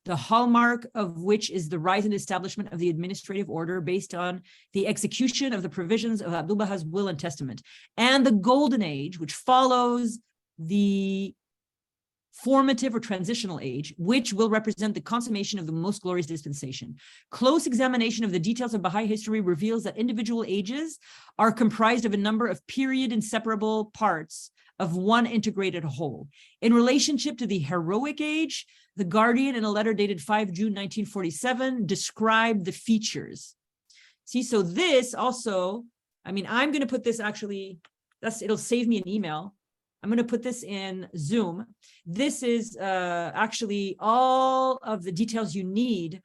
the hallmark of which is the rise and establishment of the administrative order based on the execution of the provisions of Abdu'l-Baha's will and testament. And the golden age, which follows the formative or transitional age, which will represent the consummation of the most glorious dispensation. Close examination of the details of Baha'i history reveals that individual ages are comprised of a number of period inseparable parts of one integrated whole. In relationship to the heroic age, the Guardian, in a letter dated 5 June 1947, described the features. See, so this also, I mean, I'm going to put this actually, it'll save me an email. I'm going to put this in Zoom. This is actually all of the details you need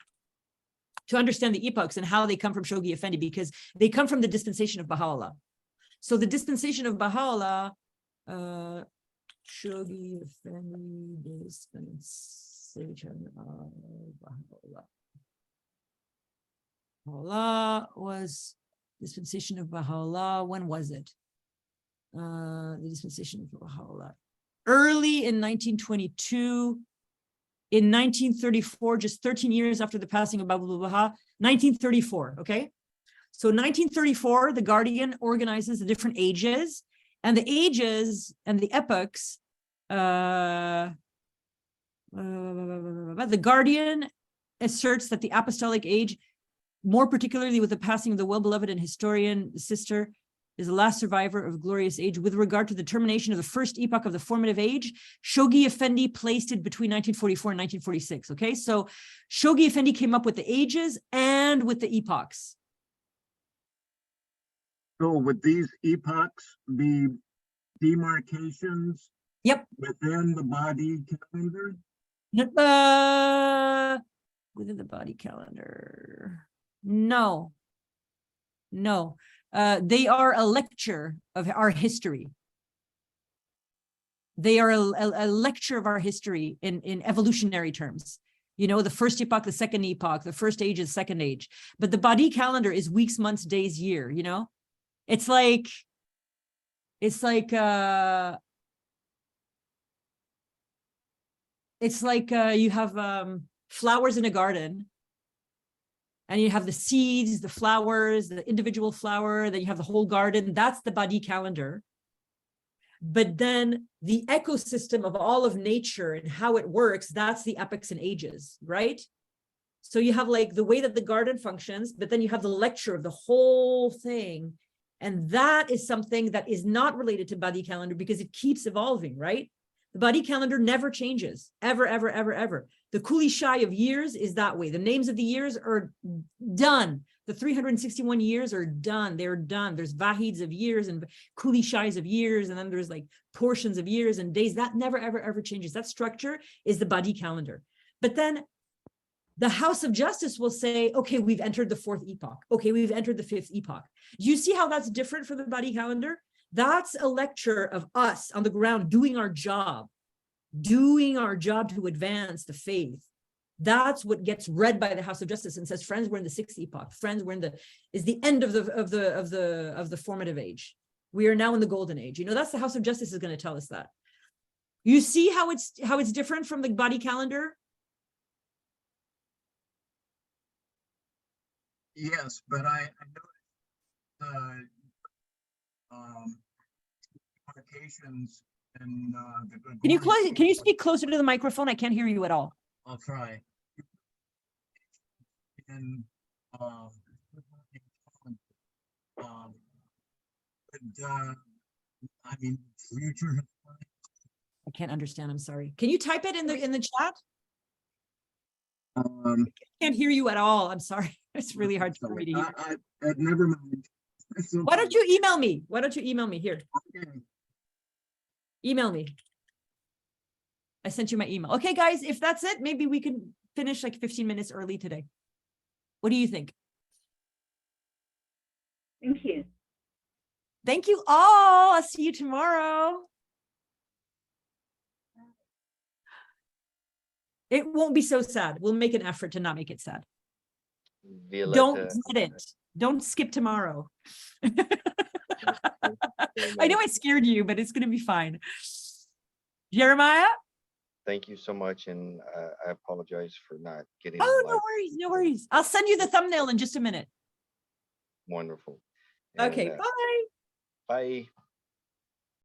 to understand the epochs and how they come from Shoghi Effendi, because they come from the dispensation of Baha'u'lláh. So the dispensation of Baha'u'lláh, Shoghi Effendi dispensation of Baha'u'lláh. Baha'u'lláh was dispensation of Baha'u'lláh. When was it? The dispensation of Baha'u'lláh. Early in 1922. In 1934, just 13 years after the passing of Bahá'u'lláh, 1934, okay? So 1934, the Guardian organizes the different ages, and the ages and the epochs, the Guardian asserts that the apostolic age, more particularly with the passing of the well-beloved and historian sister, is the last survivor of glorious age. With regard to the termination of the first epoch of the formative age, Shoghi Effendi placed it between 1944 and 1946, okay? So Shoghi Effendi came up with the ages and with the epochs. So would these epochs be demarcations Yep. within the Badi calendar? Within the Badi calendar. No. No. They are a lecture of our history. They are a lecture of our history in evolutionary terms. You know, the first epoch, the second epoch, the first age is second age. But the Badi calendar is weeks, months, days, year, you know? It's like you have flowers in a garden, and you have the seeds, the flowers, the individual flower, then you have the whole garden. That's the Badi calendar. But then the ecosystem of all of nature and how it works, that's the epochs and ages, right? So you have like the way that the garden functions, but then you have the lecture of the whole thing. And that is something that is not related to Badi calendar because it keeps evolving, right? The Badi calendar never changes, ever, ever, ever, ever. The Kuli Shai of years is that way. The names of the years are done. The 361 years are done. They're done. There's Vahids of years and Kuli Shais of years, and then there's like portions of years and days. That never, ever, ever changes. That structure is the Badi calendar. But then the House of Justice will say, okay, we've entered the fourth epoch. Okay, we've entered the fifth epoch. Do you see how that's different from the Badi calendar? That's a lecture of us on the ground doing our job to advance the faith. That's what gets read by the House of Justice and says, friends, we're in the sixth epoch. Friends, we're in the end of the formative age. We are now in the golden age. You know, that's the House of Justice is going to tell us that. You see how it's different from the Badi calendar? Yes, but I noticed applications and the Can you speak closer to the microphone? I can't hear you at all. I'll try. And I mean, future. I can't understand. I'm sorry. Can you type it in the chat? I can't hear you at all. I'm sorry. It's really hard for me to hear. Never mind. Why don't you email me? Why don't you email me here? Okay. Email me. I sent you my email. Okay, guys, if that's it, maybe we can finish like 15 minutes early today. What do you think? Thank you. Thank you all. I'll see you tomorrow. It won't be so sad. We'll make an effort to not make it sad. Don't dread it. Don't skip tomorrow. I know I scared you, but it's going to be fine. Jeremiah? Thank you so much, and I apologize for not getting. Oh, no worries, no worries. I'll send you the thumbnail in just a minute. Wonderful. Okay, And, bye. Bye.